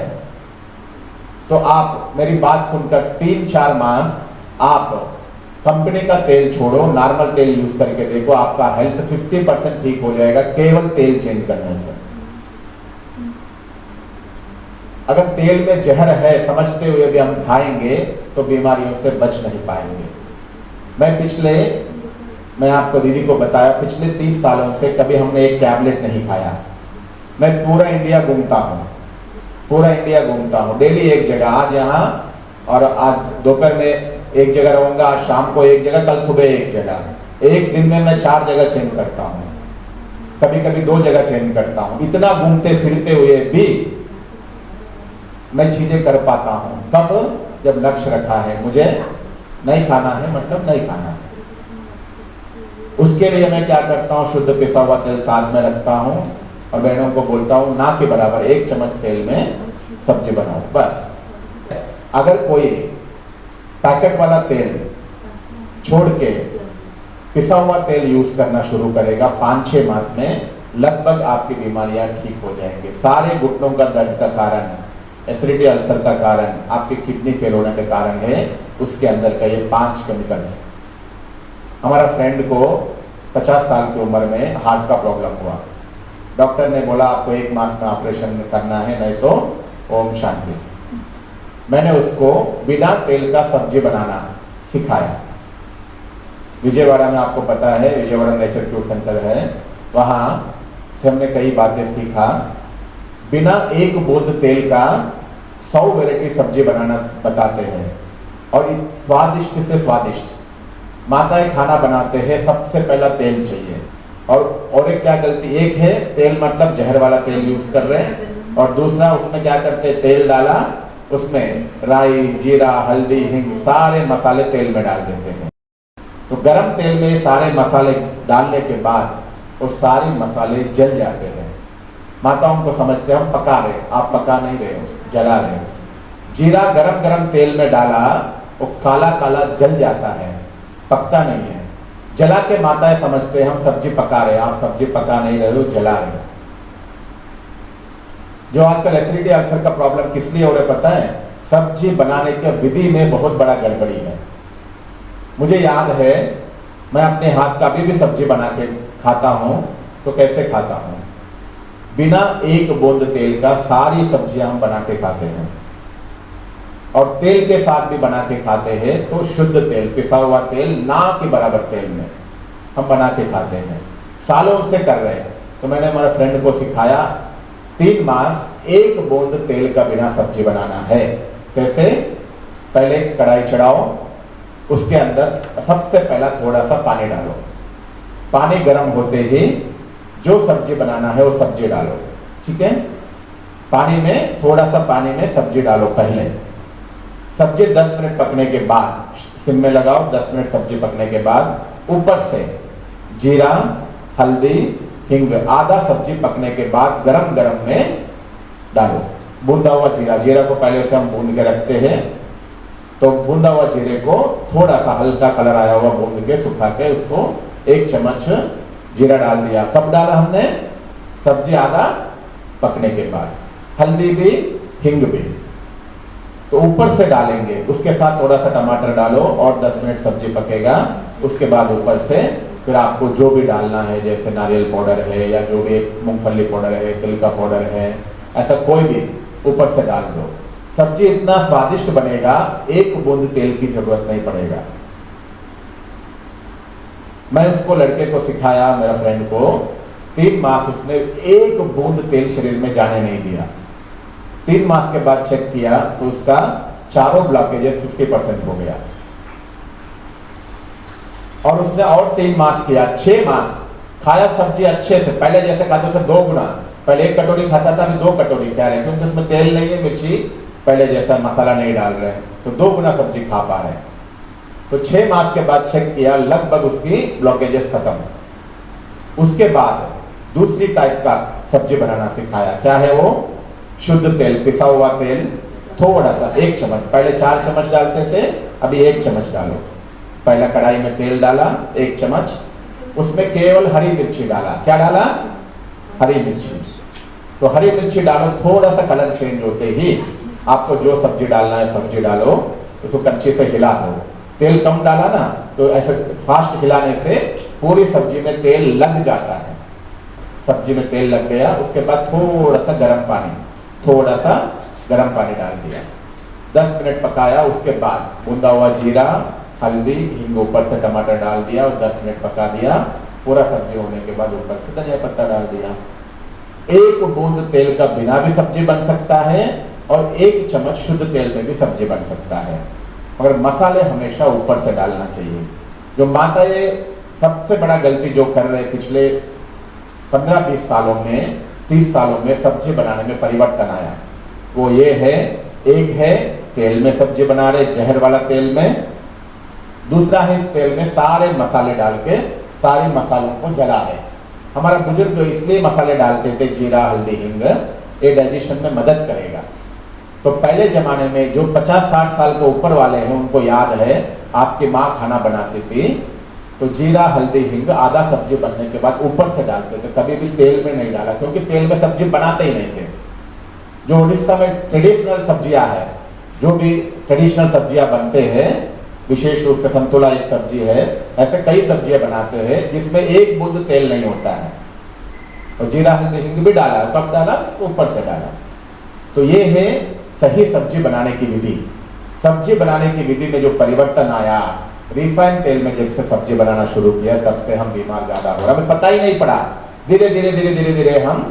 तो आप मेरी बात सुनकर 3-4 मास आप कंपनी का तेल छोड़ो, नॉर्मल तेल यूज करके देखो, आपका हेल्थ 50% ठीक हो जाएगा केवल तेल चेंज करने से। अगर तेल में जहर है समझते हुए भी हम खाएंगे तो बीमारियों से बच नहीं पाएंगे। मैं आपको दीदी को बताया, पिछले 30 सालों से कभी हमने एक टैबलेट नहीं खाया। मैं पूरा इंडिया घूमता हूँ, डेली एक जगह, आज यहाँ और आज दोपहर में एक जगह रहूंगा, आज शाम को एक जगह, कल सुबह एक जगह। एक दिन में मैं 4 जगह चेंज करता हूँ, कभी कभी 2 जगह चेंज करता हूँ। इतना घूमते फिरते हुए भी मैं चीजें कर पाता हूँ। कब? जब लक्ष्य रखा है, मुझे नहीं खाना है, मतलब नहीं खाना है। उसके लिए मैं क्या करता हूँ, शुद्ध पिसा हुआ तेल साथ में रखता हूँ और बहनों को बोलता हूँ ना के बराबर 1 चम्मच तेल में सब्जी बनाओ, बस। अगर कोई पैकेट वाला तेल छोड़ के पिसा हुआ तेल यूज करना शुरू करेगा, 5-6 मास में लगभग आपकी बीमारियां ठीक हो जाएंगे। सारे घुटनों का दर्द का कारण, एसिडिटी, अल्सर का कारण, आपकी किडनी फेल होने का कारण है उसके अंदर का ये 5 केमिकल्स। हमारा फ्रेंड को 50 साल की उम्र में हार्ट का प्रॉब्लम हुआ। डॉक्टर ने बोला आपको 1 मास में ऑपरेशन करना है, नहीं तो ओम शांति। मैंने उसको बिना तेल का सब्जी बनाना सिखाया। विजयवाड़ा में, आपको पता है विजयवाड़ा नेचर क्यूर सेंटर है, वहाँ से हमने कई बातें सीखा। बिना 1 बूंद तेल का 100 वैरायटी सब्जी बनाना बताते हैं, और स्वादिष्ट से स्वादिष्ट माताएं खाना बनाते हैं, सबसे पहला तेल चाहिए। और एक क्या गलती, एक है तेल मतलब जहर वाला तेल यूज कर रहे हैं, और दूसरा उसमें क्या करते हैं, तेल डाला, उसमें राई, जीरा, हल्दी, हिंग, सारे मसाले तेल में डाल देते हैं। तो गरम तेल में सारे मसाले डालने के बाद वो सारे मसाले जल जाते हैं। माताओं को समझते हम पका रहे, आप पका नहीं रहे हो, जला रहे हो। जीरा गरम गरम तेल में डाला, वो काला काला जल जाता है, पकता नहीं है। जला के माताएं समझते हैं हम सब्जी पका रहे, आप सब्जी पका नहीं रहे हो, जला रहे हो। जो आजकल एसिडिटी अल्सर का प्रॉब्लम किस लिए हो रहा है पता है? सब्जी बनाने के विधि में बहुत बड़ा गड़बड़ी है। मुझे याद है, मैं अपने हाथ का भी सब्जी बना के खाता हूं, तो कैसे खाता हूं? बिना एक बूंद तेल का सारी सब्जियां हम बना के खाते हैं, और तेल के साथ भी बना के खाते हैं तो शुद्ध तेल, पिसा हुआ तेल, ना के बराबर तेल में हम बना के खाते हैं। सालों से कर रहे हैं। तो मैंने हमारे फ्रेंड को सिखाया 3 मास एक बूंद तेल का बिना सब्जी बनाना है। कैसे? पहले कढ़ाई चढ़ाओ, उसके अंदर सबसे पहला थोड़ा सा पानी डालो, पानी गर्म होते ही जो सब्जी बनाना है वो सब्जी डालो। ठीक है? पानी में थोड़ा सा पानी में सब्जी डालो। पहले सब्जी 10 मिनट पकने के बाद सिम में लगाओ। 10 मिनट सब्जी पकने के बाद ऊपर से जीरा, हल्दी, हिंग, आधा सब्जी पकने के बाद गरम गरम में डालो। भूना हुआ जीरा, जीरा को पहले से हम भून के रखते हैं, तो भूना हुआ जीरे को थोड़ा सा हल्का कलर आया हुआ भून के सुखा के उसको 1 चम्मच जीरा डाल दिया। कब डाला हमने? सब्जी आधा पकने के बाद। हल्दी भी, हिंग भी तो ऊपर से डालेंगे। उसके साथ थोड़ा सा टमाटर डालो और 10 मिनट सब्जी पकेगा। उसके बाद ऊपर से फिर आपको जो भी डालना है, जैसे नारियल पाउडर है या जो भी मूंगफली पाउडर है, तिल का पाउडर है, ऐसा कोई भी ऊपर से डाल दो। सब्जी इतना स्वादिष्ट बनेगा, एक बूंद तेल की जरूरत नहीं पड़ेगा। मैं उसको, लड़के को सिखाया, मेरा फ्रेंड को, 3 मास उसने एक बूंद तेल शरीर में जाने नहीं दिया। 3 मास के बाद चेक किया तो उसका चारों ब्लॉकेजेस 50% हो गया। और उसने और 3 मास किया, 6 मास खाया सब्जी अच्छे से, पहले जैसे खाते उसे 2 गुना। पहले 1 कटोरी खाता था, अभी 2 कटोरी खा रहे हैं, क्योंकि उसमें तेल नहीं है, मिर्ची पहले जैसा मसाला नहीं डाल रहे हैं, तो 2 गुना सब्जी खा पा रहे हैं। तो 6 मास के बाद चेक किया, लगभग उसकी ब्लॉकेजेस खत्म। उसके बाद दूसरी टाइप का सब्जी बनाना सिखाया। क्या है वो? शुद्ध तेल, पिसा हुआ तेल, थोड़ा सा 1 चम्मच। पहले 4 चम्मच डालते थे, अभी 1 चम्मच डालो। पहला कढ़ाई में तेल डाला 1 चम्मच, उसमें केवल हरी मिर्ची डाला। क्या डाला? हरी मिर्ची। तो हरी मिर्ची डालो, थोड़ा सा कलर चेंज होते ही आपको जो सब्जी डालना है सब्जी डालो, उसको कच्चे से हिला दो। तेल कम डाला ना, तो ऐसे फास्ट हिलाने से पूरी सब्जी में तेल लग जाता है। सब्जी में तेल लग गया, उसके बाद थोड़ा सा गर्म पानी डाल दिया। 10 मिनट पकाया। उसके बाद भुना हुआ जीरा, हल्दी, हिंग, ऊपर से टमाटर डाल दिया और 10 मिनट पका दिया। पूरा सब्जी होने के बाद ऊपर से धनिया पत्ता डाल दिया। 1 बूंद तेल का बिना भी सब्जी बन सकता है और 1 चम्मच शुद्ध तेल में भी सब्जी बन सकता है, मगर मसाले हमेशा ऊपर से डालना चाहिए। जो माता ये सबसे बड़ा गलती जो कर रहे पिछले 15-20 सालों में, 30 सालों में सब्जी बनाने में परिवर्तन आया, वो ये है, एक है तेल में सब्जी बना रहे, जहर वाला तेल में। दूसरा है इस तेल में सारे मसाले डाल के सारे मसालों को जला रहे। हमारा बुजुर्ग इसलिए मसाले डालते थे, जीरा, हल्दी, हिंग, ये डाइजेशन में मदद करेगा। तो पहले जमाने में जो 50-60 साल के ऊपर वाले हैं उनको याद है, आपकी माँ खाना बनाती थी तो जीरा, हल्दी, हिंग आधा सब्जी बनने के बाद ऊपर से डालते थे, कभी भी तेल में नहीं डाला, क्योंकि तेल में सब्जी बनाते ही नहीं थे। जो उड़ीसा में ट्रेडिशनल सब्जियां है, जो भी ट्रेडिशनल सब्जियां बनते हैं, विशेष रूप से संतुला एक सब्जी है, ऐसे कई सब्जियां बनाते हैं जिसमें 1 बूंद तेल नहीं होता है। और जीरा, हल्दी, हिंग भी डाला, कब डाला? ऊपर से डाला। तो ये है सही सब्जी बनाने की विधि। सब्जी बनाने की विधि में जो परिवर्तन आया, रिफाइंड तेल में जब से सब्जी बनाना शुरू किया, तब से हम बीमार ज्यादा हो रहा है। हमें पता ही नहीं पड़ा, धीरे धीरे हम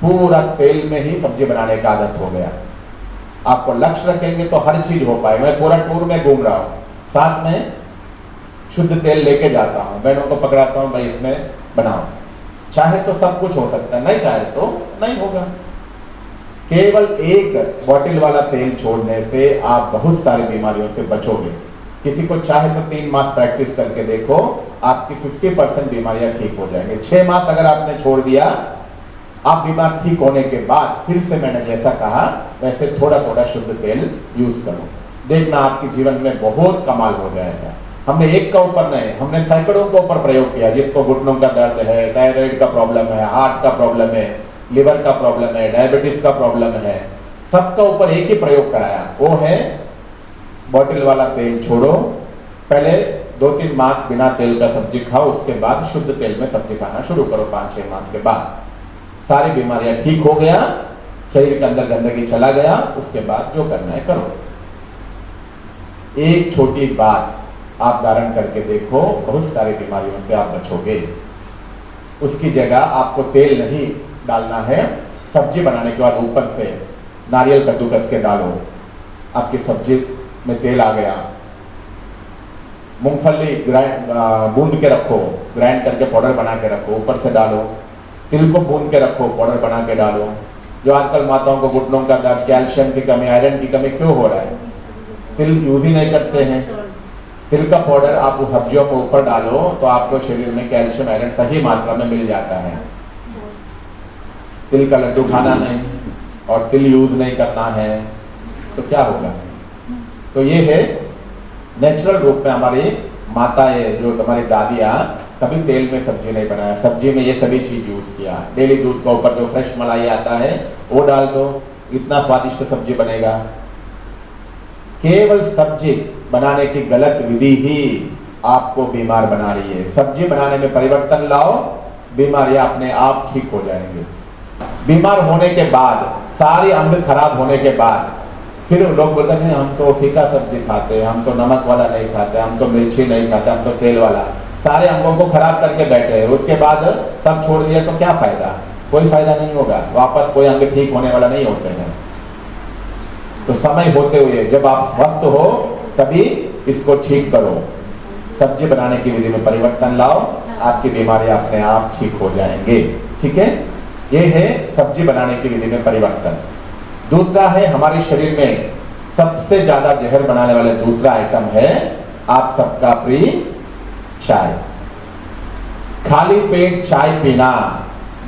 पूरा तेल में ही सब्जी बनाने का आदत हो गया। आपको लक्ष्य रखेंगे तो हर चीज हो पाए। मैं पूरा टूर में घूम रहा हूँ, साथ में शुद्ध तेल लेके जाता हूँ, बहनों को पकड़ाता हूँ, भाई इसमें बनाओ। चाहे तो सब कुछ हो सकता है, नहीं चाहे तो नहीं होगा। केवल 1 बॉटल वाला तेल छोड़ने से आप बहुत सारी बीमारियों से बचोगे। किसी को चाहे तो 3 मास प्रैक्टिस करके देखो, आपकी 50% बीमारियां ठीक हो जाएंगे। 6 मास अगर आपने छोड़ दिया, आप बीमार ठीक होने के बाद फिर से मैंने जैसा कहा वैसे थोड़ा थोड़ा शुद्ध तेल यूज करो, देखना आपके जीवन में बहुत कमाल हो जाएगा। हमने 1 का ऊपर नहीं, हमने सैकड़ों के ऊपर प्रयोग किया। जिसको घुटनों का दर्द है, थायराइड का प्रॉब्लम है, हार्ट का प्रॉब्लम है, लिवर का प्रॉब्लम है, डायबिटीज का प्रॉब्लम है, सबका ऊपर एक ही प्रयोग कराया, वो है बॉटल वाला तेल छोड़ो, पहले 2-3 मास बिना तेल का सब्जी खाओ, उसके बाद शुद्ध तेल में सब्जी खाना शुरू करो। 5-6 मास के बाद सारी बीमारियां ठीक हो गया, शरीर के अंदर गंदगी चला गया, उसके बाद जो करना है करो। एक छोटी बात आप धारण करके देखो, बहुत सारी बीमारियों से आप बचोगे। उसकी जगह आपको तेल नहीं डालना है, सब्जी बनाने के बाद ऊपर से नारियल कद्दूकस के डालो, आपकी सब्जी में तेल आ गया। मूंगफली बूंद के रखो, ग्राइंड करके पाउडर बना के रखो, ऊपर से डालो। तिल को बूंद के रखो, पाउडर बना के डालो। जो आजकल माताओं को घुटनों का दर्द, कैल्शियम की कमी, आयरन की कमी क्यों हो रहा है? तिल यूज ही नहीं करते हैं। तिल का पाउडर आप उस सब्जियों को ऊपर डालो तो आपको शरीर में कैल्शियम आयरन सही मात्रा में मिल जाता है। तिल का लड्डू खाना नहीं और तिल यूज नहीं करना है तो क्या होगा? तो ये है नेचुरल रूप में हमारी माताएं, जो हमारी दादियाँ, कभी तेल में सब्जी नहीं बनाया, सब्जी में ये सभी चीज यूज किया। डेली दूध का ऊपर जो फ्रेश मलाई आता है वो डाल दो, इतना स्वादिष्ट सब्जी बनेगा। केवल सब्जी बनाने की गलत विधि ही आपको बीमार बना रही है। सब्जी बनाने में परिवर्तन लाओ, बीमारियां अपने आप ठीक हो जाएंगे। बीमार होने के बाद, सारी अंग खराब होने के बाद फिर लोग बोलते हैं हम तो फीका सब्जी खाते हैं, हम तो नमक वाला नहीं खाते, हम तो मिर्ची नहीं खाते, हम तो तेल वाला, सारे अंगों को खराब करके बैठे हैं। उसके बाद सब छोड़ दिया तो क्या फायदा? कोई फायदा नहीं होगा, वापस कोई अंग ठीक होने वाला नहीं होते हैं। तो समय होते हुए जब आप स्वस्थ हो तभी इसको ठीक करो। सब्जी बनाने की विधि में परिवर्तन लाओ, आपकी बीमारियां अपने आप ठीक हो जाएंगे। ठीक है, ये है सब्जी बनाने की विधि में परिवर्तन। दूसरा है हमारे शरीर में सबसे ज्यादा जहर बनाने वाले दूसरा आइटम है आप सबका प्रिय चाय। खाली पेट चाय पीना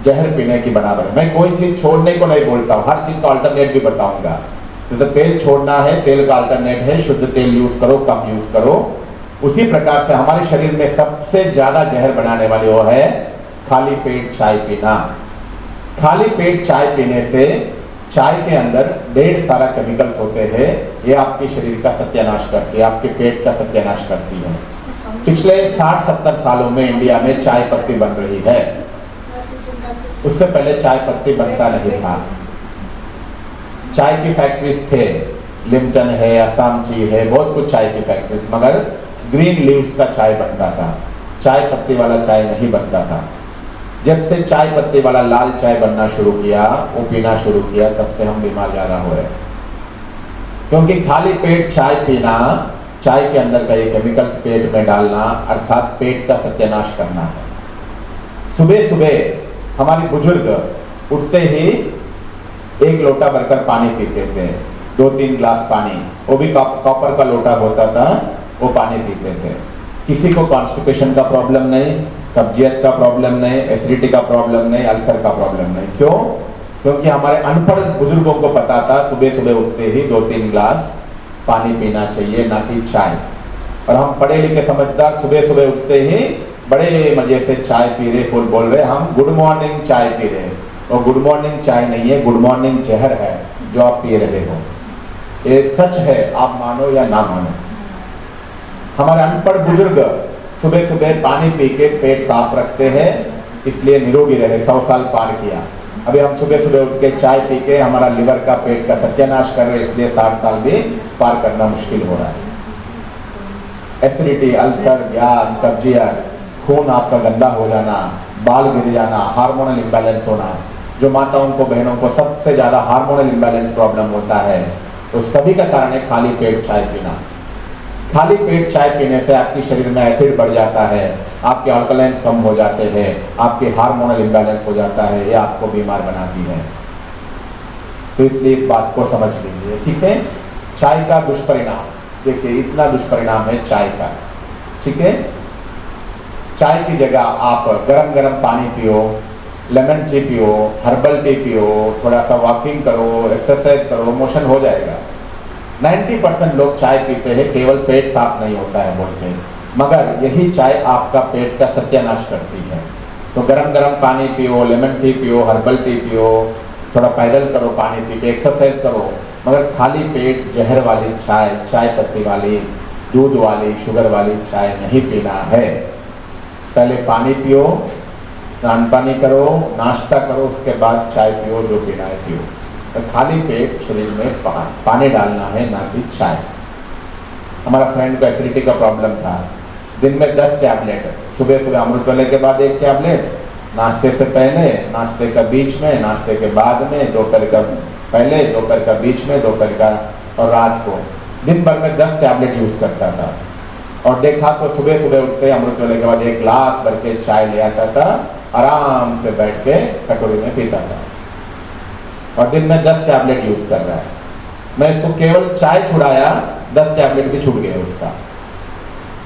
जहर पीने की बराबर है। मैं कोई चीज छोड़ने को नहीं बोलता हूं, हर चीज का अल्टरनेट भी बताऊंगा। जैसे तेल छोड़ना है, तेल का अल्टरनेट है शुद्ध तेल यूज करो, कम यूज करो। उसी प्रकार से हमारे शरीर में सबसे ज्यादा जहर बनाने वाली वो है खाली पेट चाय पीना। खाली पेट चाय पीने से चाय के अंदर ढेर सारा केमिकल्स होते हैं, ये आपके शरीर का सत्यानाश करती है, आपके पेट का सत्यानाश करती है। पिछले 60-70 सालों में इंडिया में चाय पत्ती बन रही है, उससे पहले चाय पत्ती बनता नहीं था। चाय की फैक्ट्रीज थे, लिम्पटन है, असम टी है, बहुत कुछ चाय की फैक्ट्रीज, मगर ग्रीन लीव्स का चाय बनता था, चाय पत्ती वाला चाय नहीं बनता था। जब से चाय पत्ती वाला लाल चाय बनना शुरू किया, वो पीना शुरू किया, तब से हम बीमार ज्यादा हो रहे। क्योंकि खाली पेट चाय पीना, चाय के अंदर का ये केमिकल्स पेट में डालना, अर्थात पेट का सत्यानाश करना है। सुबह सुबह हमारे बुजुर्ग उठते ही 1 लोटा भरकर पानी पीते थे, 2-3 ग्लास पानी, वो भी कॉपर का लोटा होता था, वो पानी पीते थे। किसी को कॉन्स्टिपेशन का प्रॉब्लम नहीं, कब्जियत का प्रॉब्लम नहीं, एसिडिटी का प्रॉब्लम नहीं, अल्सर का प्रॉब्लम नहीं। क्यों? क्योंकि हमारे अनपढ़ बुजुर्गों को पता था सुबह सुबह उठते ही 2-3 ग्लास पानी पीना चाहिए, ना कि चाय। और हम पढ़े लिखे समझदार सुबह सुबह उठते ही बड़े मजे से चाय पी रहे, फुल बोल रहे हम गुड मॉर्निंग चाय पी रहे हैं। और गुड मॉर्निंग चाय नहीं है, गुड मॉर्निंग जहर है जो आप पी रहे हो। ये सच है, आप मानो या ना मानो। हमारे अनपढ़ बुजुर्ग सुबह सुबह पानी पी के पेट साफ रखते हैं, इसलिए निरोगी रहे, 100 साल पार किया। अभी हम सुबह सुबह उठ के चाय पी के हमारा लिवर का, पेट का सत्यानाश कर रहे हैं, इसलिए 60 साल भी पार करना मुश्किल हो रहा है। एसिडिटी, अल्सर, गैस, कब्जियत, खून आपका गंदा हो जाना, बाल गिर जाना, हार्मोनल इम्बैलेंस होना, जो माताओं को, बहनों को सबसे ज्यादा हार्मोनल इम्बैलेंस प्रॉब्लम होता है, तो सभी का कारण है खाली पेट चाय पीना। खाली पेट चाय पीने से आपके शरीर में एसिड बढ़ जाता है, आपके अल्कलाइंस कम हो जाते हैं, आपके हार्मोनल इम्बैलेंस हो जाता है, ये आपको बीमार बनाती है। तो इसलिए इस बात को समझ लीजिए। ठीक है, चाय का दुष्परिणाम देखिए, इतना दुष्परिणाम है चाय का। ठीक है, चाय की जगह आप गरम गरम पानी पियो, लेमन टी पियो, हर्बल टी पियो, थोड़ा सा वॉकिंग करो, एक्सरसाइज करो, मोशन हो जाएगा। 90% लोग चाय पीते हैं केवल पेट साफ नहीं होता है बोल के, मगर यही चाय आपका पेट का सत्यानाश करती है। तो गरम गरम पानी पियो, लेमन टी पियो, हर्बल टी पियो, थोड़ा पैदल करो, पानी पी के एक्सरसाइज करो, मगर खाली पेट जहर वाली चाय, चाय पत्ती वाली, दूध वाली, शुगर वाली चाय नहीं पीना है। पहले पानी पियो, स्नान पानी करो, नाश्ता करो, उसके बाद चाय पियो, जो पीना है पियो। तो खाली पेट शरीर में पानी डालना है, ना कि चाय। हमारा फ्रेंड को एसिडिटी का प्रॉब्लम था, दिन में 10 टैबलेट, सुबह सुबह अमृत वाले के बाद 1 टैबलेट, नाश्ते से पहले, नाश्ते का बीच में, नाश्ते के बाद में, दोपहर का पहले, दोपहर का बीच में, दोपहर का और रात को, दिन भर में 10 टैबलेट यूज करता था। और देखा तो सुबह सुबह उठते अमृत वाले के बाद 1 गिलास भर के चाय ले आता था, आराम से बैठ के कटोरी में पीता था, और दिन में 10 टैबलेट यूज कर रहा है। मैं इसको केवल चाय छुड़ाया, 10 टैबलेट भी छूट गए उसका।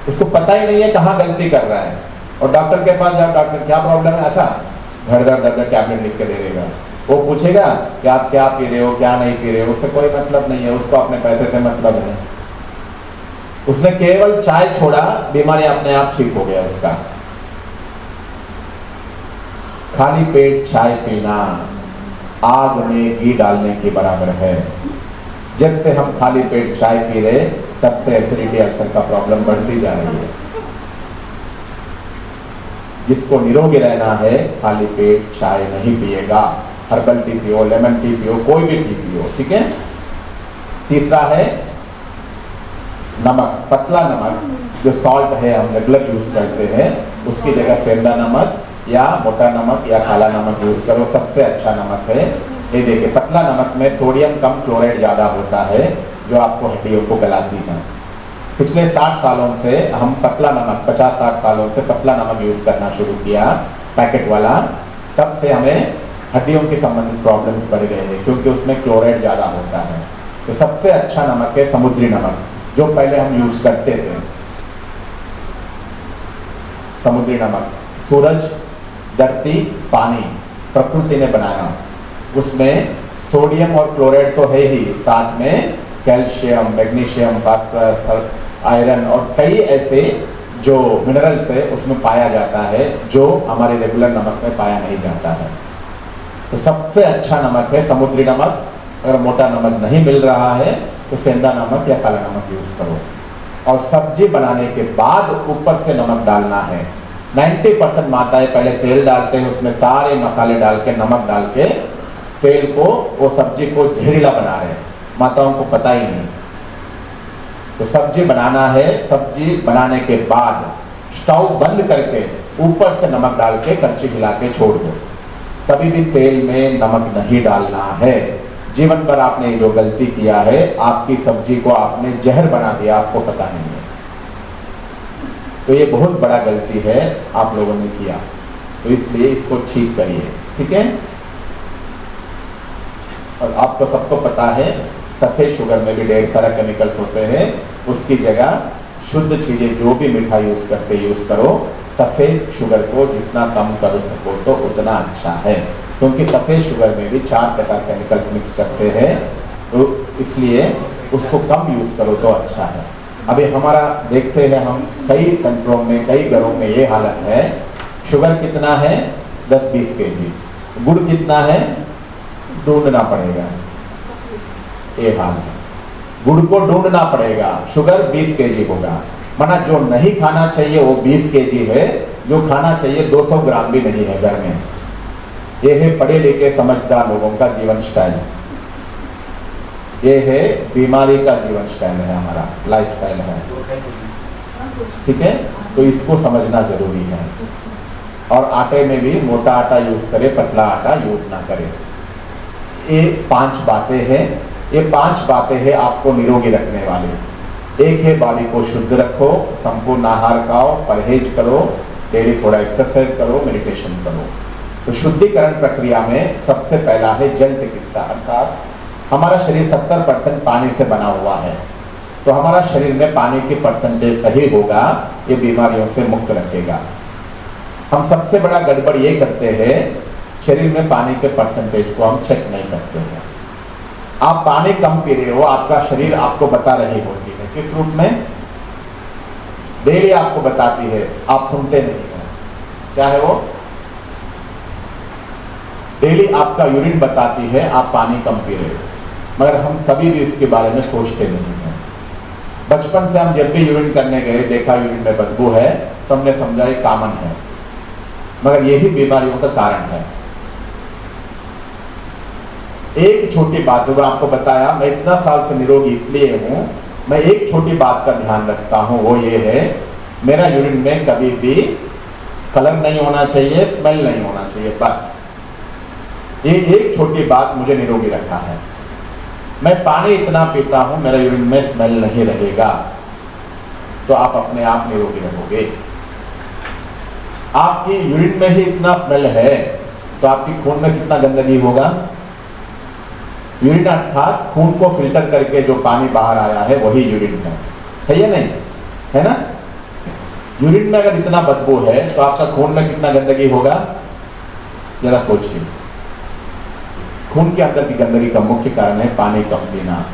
उसको पता ही नहीं है कहाँ गलती कर रहा है। और डॉक्टर के पास जाओ, डॉक्टर क्या प्रॉब्लम है, अच्छा धड़ टैबलेट लिख के दे देगा। वो पूछेगा कि आप क्या पी रहे हो, क्या नहीं पी रहे हो, उससे कोई मतलब नहीं है, उसको अपने पैसे से मतलब है। उसने केवल चाय छोड़ा, बीमारी अपने आप ठीक हो गया उसका। खाली पेट चाय पीना आग में घी डालने के बराबर है। जब से हम खाली पेट चाय पी रहे, तब से एसिडिटी अल्सर का प्रॉब्लम बढ़ती जा रही है। जिसको निरोगी रहना है, खाली पेट चाय नहीं पिएगा, हर्बल टी पियो, लेमन टी पियो, कोई भी टी पियो, ठीक है। तीसरा है नमक, पतला नमक, जो सॉल्ट है हम रेगुलर यूज करते हैं, उसकी जगह सेंधा नमक या मोटा नमक या काला नमक यूज करो, सबसे अच्छा नमक है। ये देखिए, पतला नमक में सोडियम कम, क्लोराइड ज़्यादा होता है, जो आपको हड्डियों को गलाती है। पिछले 60 सालों से हम पतला नमक, 50-60 सालों से पतला नमक यूज़ करना शुरू किया, पैकेट वाला। तब से हमें हड्डियों के संबंधित प्रॉब्लम्स बढ़ गए हैं, क्योंकि उसमें क्लोराइड ज़्यादा होता है। तो सबसे अच्छा नमक है समुद्री नमक, जो पहले हम यूज़ करते थे। समुद्री नमक, सूरज, धरती, पानी प्रकृति ने बनाया, उसमें सोडियम और क्लोराइड तो है ही, साथ में कैल्शियम, मैग्नीशियम, फास्फोरस, आयरन और कई ऐसे जो मिनरल्स है उसमें पाया जाता है, जो हमारे रेगुलर नमक में पाया नहीं जाता है। तो सबसे अच्छा नमक है समुद्री नमक। अगर मोटा नमक नहीं मिल रहा है तो सेंधा नमक या काला नमक यूज करो। और सब्जी बनाने के बाद ऊपर से नमक डालना है। 90% माताएं पहले तेल डालते हैं, उसमें सारे मसाले डाल के, नमक डाल के तेल को, वो सब्जी को जहरीला बना रहे हैं, माताओं को पता ही नहीं। तो सब्जी बनाना है, सब्जी बनाने के बाद स्टोव बंद करके ऊपर से नमक डाल के कच्ची हिला के छोड़ दो। कभी भी तेल में नमक नहीं डालना है। जीवन भर आपने जो गलती किया है, आपकी सब्जी को आपने जहर बना दिया, आपको पता नहीं है। तो ये बहुत बड़ा गलती है आप लोगों ने किया, तो इसलिए इसको ठीक करिए, ठीक है। और आपको सबको पता है सफ़ेद शुगर में भी ढेर सारा केमिकल्स होते हैं, उसकी जगह शुद्ध चीज़ें जो भी मीठा यूज़ करते यूज़ करो। सफ़ेद शुगर को जितना कम कर सको तो उतना अच्छा है, क्योंकि सफ़ेद शुगर में भी 4 प्रकार केमिकल्स मिक्स करते हैं, तो इसलिए उसको कम यूज़ करो तो अच्छा है। अभी हमारा देखते हैं हम कई सेंटरों में, कई घरों में ये हालत है, शुगर कितना है 10-20 kg, गुड़ कितना है ढूंढना पड़ेगा। ये हाल है, गुड़ को ढूंढना पड़ेगा, शुगर 20 kg होगा। माना जो नहीं खाना चाहिए वो 20 kg है, जो खाना चाहिए 200 ग्राम भी नहीं है घर में। ये है पढ़े लिखे समझदार लोगों का जीवन स्टाइल, ये है बीमारी का जीवन स्टाइल है, हमारा लाइफ स्टाइल है, ठीक है। तो इसको समझना जरूरी है। और आटे में भी मोटा आटा यूज करे, पतला आटा यूज ना करे। ये 5 बातें हैं, ये 5 बातें हैं आपको निरोगी रखने वाली। एक है बॉडी को शुद्ध रखो, संपूर्ण आहार खाओ, परहेज करो, डेली थोड़ा एक्सरसाइज करो, मेडिटेशन करो। तो शुद्धिकरण प्रक्रिया में सबसे पहला है जल चिकित्सा, अर्थात हमारा शरीर 70% पानी से बना हुआ है, तो हमारा शरीर में पानी की परसेंटेज सही होगा, ये बीमारियों से मुक्त रखेगा। हम सबसे बड़ा गड़बड़ ये करते हैं, शरीर में पानी के परसेंटेज को हम चेक नहीं करते हैं। आप पानी कम पी रहे हो, आपका शरीर आपको बता रही होती है, किस रूप में, डेली आपको बताती है, आप सुनते नहीं हो। क्या है वो, डेली आपका यूरिन बताती है आप पानी कम पी रहे हो, मगर हम कभी भी इसके बारे में सोचते नहीं हैं। बचपन से हम जब भी यूरिन करने गए, देखा यूरिन में बदबू है, तो हमने समझा ये कॉमन है, मगर यही बीमारियों का कारण है। एक छोटी बात जो आपको बताया, मैं इतना साल से निरोगी इसलिए हूं, मैं एक छोटी बात का ध्यान रखता हूं, वो ये है मेरा यूरिन में कभी भी कलर नहीं होना चाहिए, स्मेल नहीं होना चाहिए, बस ये एक छोटी बात मुझे निरोगी रखा है। मैं पानी इतना पीता हूं, मेरा यूरिन में स्मेल नहीं रहेगा, तो आप अपने आप निरोगी रहोगे। आपकी यूरिन में ही इतना स्मेल है, तो आपकी खून में कितना गंदगी होगा। यूरिन अर्थात खून को फिल्टर करके जो पानी बाहर आया है वही यूरिन है या नहीं, है ना। यूरिन में अगर इतना बदबू है तो आपका खून में कितना गंदगी होगा, जरा सोचिए। खून के अंदर की गंदगी का मुख्य कारण है पानी कम पीना।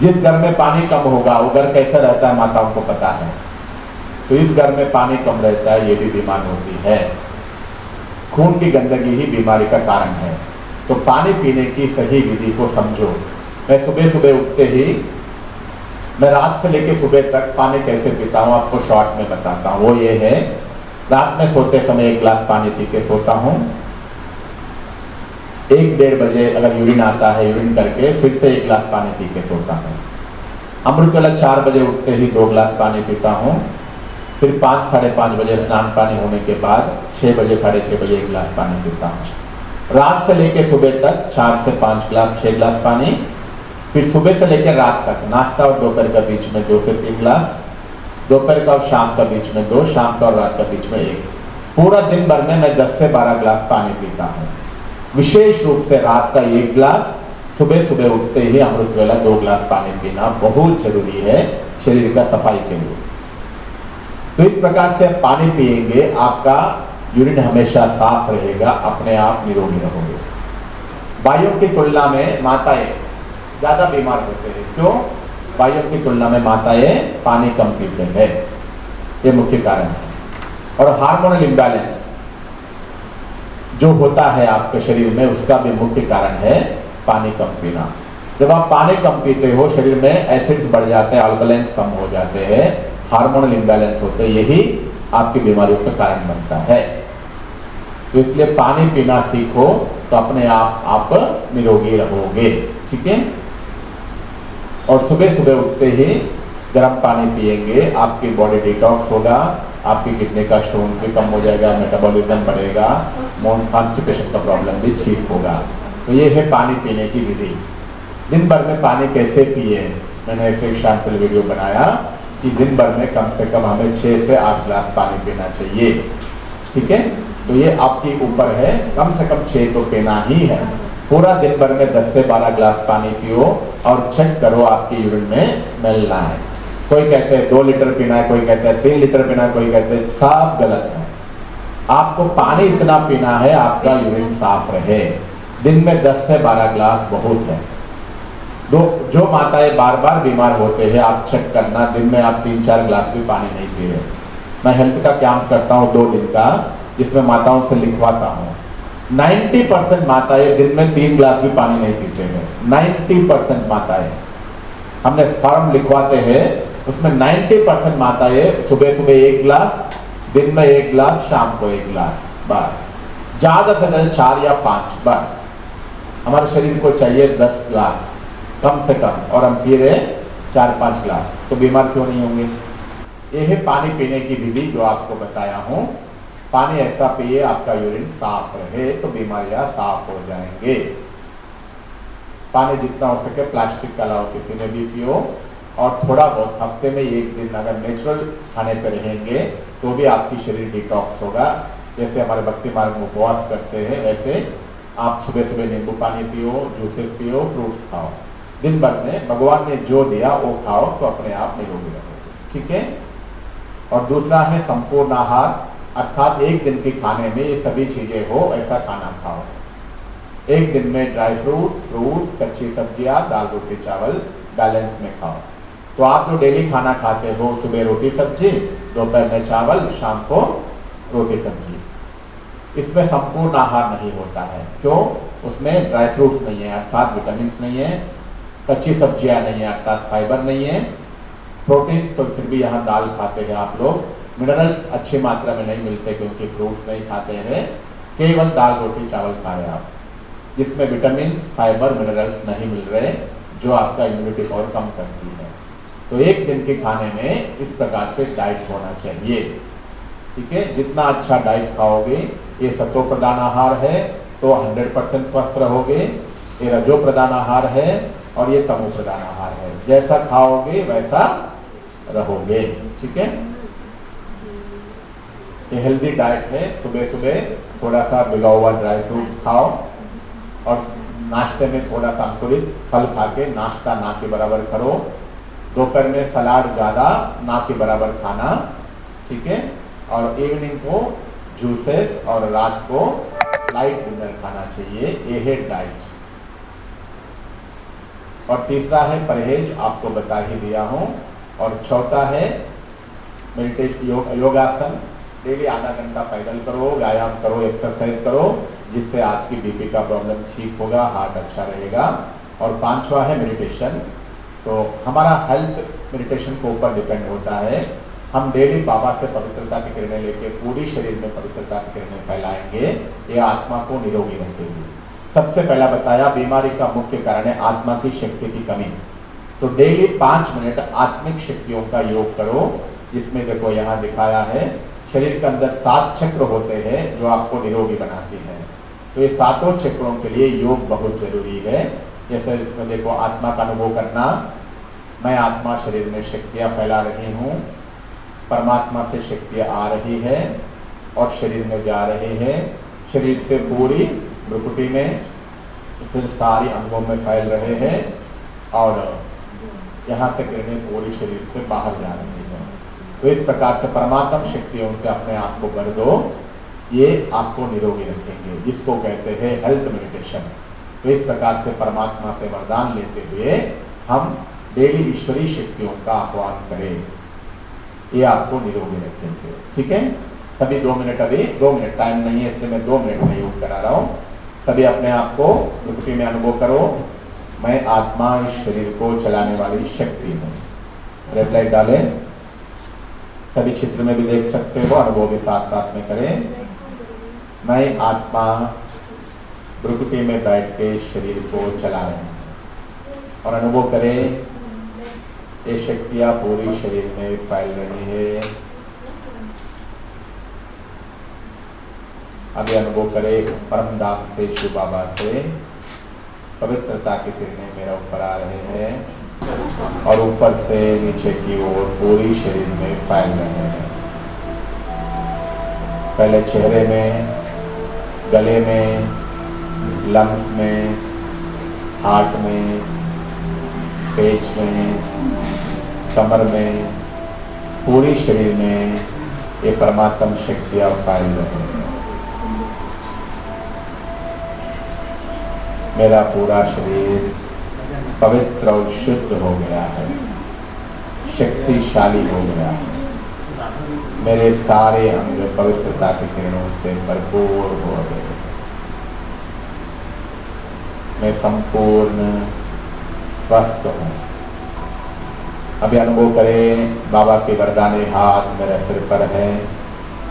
जिस घर में पानी कम होगा वो घर कैसा रहता है माताओं को पता है, तो इस घर में पानी कम रहता है, ये भी बीमार होती है। खून की गंदगी ही बीमारी का कारण है। तो पानी पीने की सही विधि को समझो। मैं सुबह सुबह उठते ही, मैं रात से लेकर सुबह तक पानी कैसे पीता हूँ आपको शॉर्ट में बताता हूँ। वो ये है, रात में सोते समय 1 गिलास पानी पी के सोता हूँ। 1-1:30 बजे अगर यूरिन आता है, यूरिन करके फिर से 1 गिलास पानी पी के सोता हूँ। अमृत वेला 4 बजे उठते ही 2 गिलास पानी पीता हूँ। फिर 5-5:30 बजे स्नान पानी होने के बाद 6 बजे 6:30 बजे 1 गिलास पानी पीता हूँ। रात से लेकर सुबह तक 4 से 5 गिलास, 6 गिलास पानी। फिर सुबह से लेकर रात तक नाश्ता और दोपहर का बीच में 2 से 3 गिलास, दोपहर का और शाम का बीच में 2, शाम का और रात का बीच में 1। पूरा दिन भर में मैं 10 से 12 गिलास पानी पीता हूँ। विशेष रूप से रात का 1 गिलास, सुबह सुबह उठते ही अमृत वेला 2 गिलास पानी पीना बहुत जरूरी है शरीर का सफाई के लिए। तो इस प्रकार से पानी पिएंगे, आपका यूरिन हमेशा साफ रहेगा, अपने आप निरोगी रहोगे। भाइयों की तुलना में माताएं ज्यादा बीमार होते हैं। क्यों? भाइयों की तुलना में माताएं पानी कम पीते हैं, ये मुख्य कारण है। और हार्मोनल इम्बैलेंस जो होता है आपके शरीर में, उसका भी मुख्य कारण है पानी कम पीना। जब आप पानी कम पीते हो, शरीर में एसिड्स बढ़ जाते हैं, अल्कलाइंस कम हो जाते हैं, हार्मोनल इम्बैलेंस होते हैं, यही आपकी बीमारियों का कारण बनता है। तो इसलिए पानी पीना सीखो, तो अपने आप निरोगी रहोगे। ठीक है। और सुबह सुबह उठते ही गर्म पानी पिएंगे, आपकी बॉडी डिटॉक्स होगा, आपकी किडनी का स्टोन भी कम हो जाएगा, मेटाबॉलिज्म बढ़ेगा, कॉन्स्टिपेशन का प्रॉब्लम भी ठीक होगा। तो ये है पानी पीने की विधि। दिन भर में पानी कैसे पिए, मैंने ऐसे एक सैंपल वीडियो बनाया कि दिन भर में कम से कम हमें 6 से 8 गिलास पानी पीना चाहिए। ठीक है। तो ये आपके ऊपर है, कम से कम 6 तो पीना ही है। पूरा दिन भर में 10 से 12 गिलास पानी पियो और चेक करो आपकी यूरिन में स्मेल ना है। कोई कहते हैं 2 लीटर पीना है, कोई कहते हैं 3 लीटर पीना है, कोई कहते हैं, सब गलत है। आपको पानी इतना पीना है आपका यूरिन साफ रहे। दिन में 10 से 12 गिलास बहुत है। जो माताएं बार बार बीमार होते हैं, आप चेक करना, दिन में आप 3-4 गिलास भी पानी नहीं पी रहे। मैं हेल्थ का कैंप करता हूँ 2 दिन का, जिसमें माताओं से लिखवाता हूँ। 90% माताएं दिन में 3 गिलास भी पानी नहीं पीते हैं। 90% माताएं, हमने फॉर्म लिखवाते हैं, उसमें 90% माताएं सुबह सुबह 1 गिलास, दिन में 1 गिलास, शाम को 1 गिलास, बस। ज्यादा से ज्यादा 4 या 5, बस। हमारे शरीर को चाहिए 10 गिलास कम से कम, और हम पी रहे 4-5 गिलास, तो बीमार क्यों नहीं होंगे। यह है पानी पीने की विधि जो आपको बताया हूं। पानी ऐसा पिए आपका यूरिन साफ रहे, तो बीमारियां साफ हो जाएंगे। पानी जितना हो सके प्लास्टिक के अलावा किसी में भी पियो, और थोड़ा बहुत हफ्ते में 1 दिन अगर नेचुरल खाने पे रहेंगे तो भी आपकी शरीर डिटॉक्स होगा। जैसे हमारे भक्ति मार्ग में उपवास करते हैं, वैसे आप सुबह सुबह नींबू पानी पियो, जूसेस पियो, फ्रूट्स खाओ। दिन भर में भगवान ने जो दिया वो खाओ, तो अपने आप निरोगी रहोगे। ठीक है। और दूसरा है संपूर्ण आहार, अर्थात 1 दिन के खाने में ये सभी चीजें हो, ऐसा खाना खाओ। 1 दिन में ड्राई फ्रूट्स, कच्ची सब्जियां, दाल रोटी चावल बैलेंस में खाओ। तो आप जो डेली खाना खाते हो, सुबह रोटी सब्जी, दोपहर में चावल, शाम को रोटी सब्जी, इसमें संपूर्ण आहार नहीं होता है। क्यों? उसमें ड्राई फ्रूट्स नहीं है अर्थात विटामिन नहीं है, कच्ची सब्जियां नहीं है अर्थात फाइबर नहीं है, प्रोटीन्स तो फिर भी यहाँ दाल खाते हैं आप लोग, मिनरल्स अच्छी मात्रा में नहीं मिलते क्योंकि फ्रूट्स नहीं खाते हैं, केवल दाल रोटी चावल खा रहे हैं आप, जिसमें विटामिन फाइबर मिनरल्स नहीं मिल रहे जो आपका इम्यूनिटी पावर कम करती है। तो एक दिन के खाने में इस प्रकार से डाइट होना चाहिए। ठीक है, जितना अच्छा डाइट खाओगे, ये सत्व प्रधान आहार है तो 100% स्वस्थ रहोगे, ये रजो प्रधान आहार है और ये तमो प्रधान आहार है, जैसा खाओगे वैसा रहोगे। ठीक है, ये हेल्दी डाइट है। सुबह सुबह थोड़ा सा भिगा हुआ ड्राई फ्रूट्स खाओ और नाश्ते में थोड़ा सा अंकुरित फल खा के नाश्ता ना के बराबर करो। दोपहर में सलाद ज़्यादा ना के बराबर खाना। ठीक है, और इवनिंग को जूसेस और रात को लाइट डिनर खाना चाहिए। ये है डाइट। और तीसरा है परहेज, आपको बता ही दिया हूँ। और चौथा है मेडिटेशन, योगासन। डेली आधा घंटा पैदल करो, व्यायाम करो, एक्सरसाइज करो, जिससे आपकी बीपी का प्रॉब्लम ठीक होगा, हार्ट अच्छा रहेगा। और पांचवा है मेडिटेशन। तो हमारा हेल्थ मेडिटेशन के ऊपर डिपेंड होता है। हम डेली बाबा से पवित्रता की किरणें लेके पूरी शरीर में पवित्रता की किरणें फैलाएंगे, ये आत्मा को निरोगी रखेगी। सबसे पहला बताया बीमारी का मुख्य कारण है आत्मा की शक्ति की कमी। तो डेली 5 मिनट आत्मिक शक्तियों का योग करो, जिसमें देखो यहाँ दिखाया है शरीर के अंदर 7 चक्र होते हैं जो आपको निरोगी बनाते हैं। तो ये 7 चक्रों के लिए योग बहुत जरूरी है। जैसे इसमें देखो आत्मा का अनुभव करना, मैं आत्मा शरीर में शक्तियाँ फैला रही हूँ, परमात्मा से शक्तियाँ आ रही है और शरीर में जा रही है, शरीर से पूरी भ्रुकुटी में फिर सारी अंगों में फैल रहे हैं और यहाँ से किरणें पूरी शरीर से बाहर जा रही है। तो इस प्रकार से परमात्म शक्तियों से अपने आप को भर दो, ये आपको निरोगी रखेंगे, जिसको कहते हैं हेल्थ मेडिटेशन। तो इस प्रकार से परमात्मा से वरदान लेते हुए हम डेली ईश्वरीय शक्तियों का आह्वान करें, ये आपको निरोगी रखेंगे। ठीक है, सभी 2 मिनट, अभी 2 मिनट टाइम नहीं है इसलिए मैं 2 मिनट में योग करा रहा हूँ। सभी अपने आप को प्रकृति में अनुभव करो, मैं आत्मा इस शरीर को चलाने वाली शक्ति हूँ। रेड लाइट डालें, सभी चित्र में भी देख सकते हो, अनुभव भी साथ साथ में करें। मैं आत्मा प्रकृति में बैठ के शरीर को चला रहे हैं और अनुभव करें ये शक्तियाँ पूरी शरीर में फैल रही है। अभी अनुभव करें परम धाम से शिव बाबा से पवित्रता की किरणें मेरा ऊपर आ रहे हैं और ऊपर से नीचे की ओर पूरी शरीर में फैल रहे हैं। पहले चेहरे में, गले में, लंग्स में, हार्ट में, पेट में, कमर में, पूरी शरीर में ये परमात्म शक्तियाँ फैल रहे हैं। मेरा पूरा शरीर पवित्र और शुद्ध हो गया है, शक्तिशाली हो गया है। मेरे सारे अंग पवित्रता की किरणों से भरपूर हो गए। मैं संपूर्ण स्वस्थ हूँ। अभी अनुभव करें बाबा के वरदानी हाथ मेरे सिर पर है।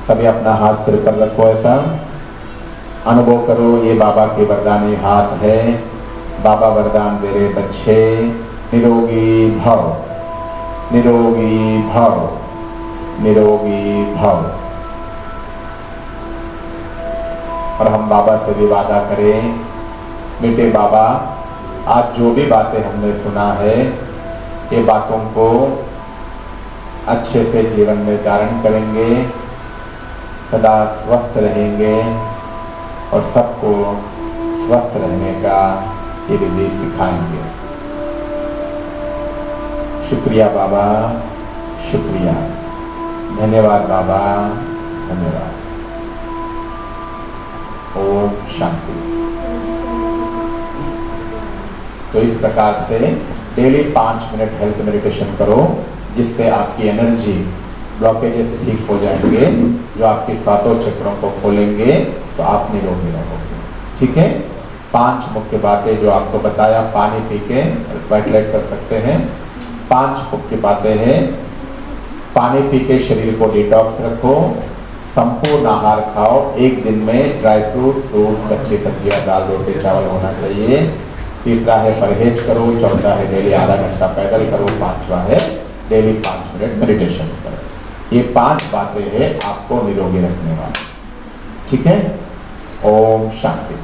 सभी अपना हाथ सिर पर रखो, ऐसा अनुभव करो ये बाबा के वरदानी हाथ है। बाबा वरदान दे रहे बच्चे, निरोगी भव, निरोगी भव, निरोगी भव। और हम बाबा से भी वादा करें, बेटे बाबा आज जो भी बातें हमने सुना है ये बातों को अच्छे से जीवन में धारण करेंगे, सदा स्वस्थ रहेंगे और सबको स्वस्थ रहने का ये विधि सिखाएंगे। शुक्रिया बाबा, शुक्रिया, धन्यवाद बाबा, धन्यवाद। ओम शांति। तो इस प्रकार से डेली 5 मिनट हेल्थ मेडिटेशन करो, जिससे आपकी एनर्जी ब्लॉकेजेस ठीक हो जाएंगे, जो आपके 7 चक्रों को खोलेंगे तो आप निरोगी रहोगे। ठीक है, 5 मुख्य बातें जो आपको बताया, पानी पी के वेट कर सकते हैं। 5 मुख्य बातें हैं, पानी पी के शरीर को डिटॉक्स रखो, संपूर्ण आहार खाओ, एक दिन में ड्राई फ्रूट्स, कच्ची सब्जियां, दाल, रोटी, चावल होना चाहिए। तीसरा है परहेज करो, चौथा है डेली आधा घंटा पैदल करो, 5वां है डेली 5 मिनट मेडिटेशन करो। ये 5 बातें हैं आपको निरोगी रखने वाली। ठीक है, ओम शांति।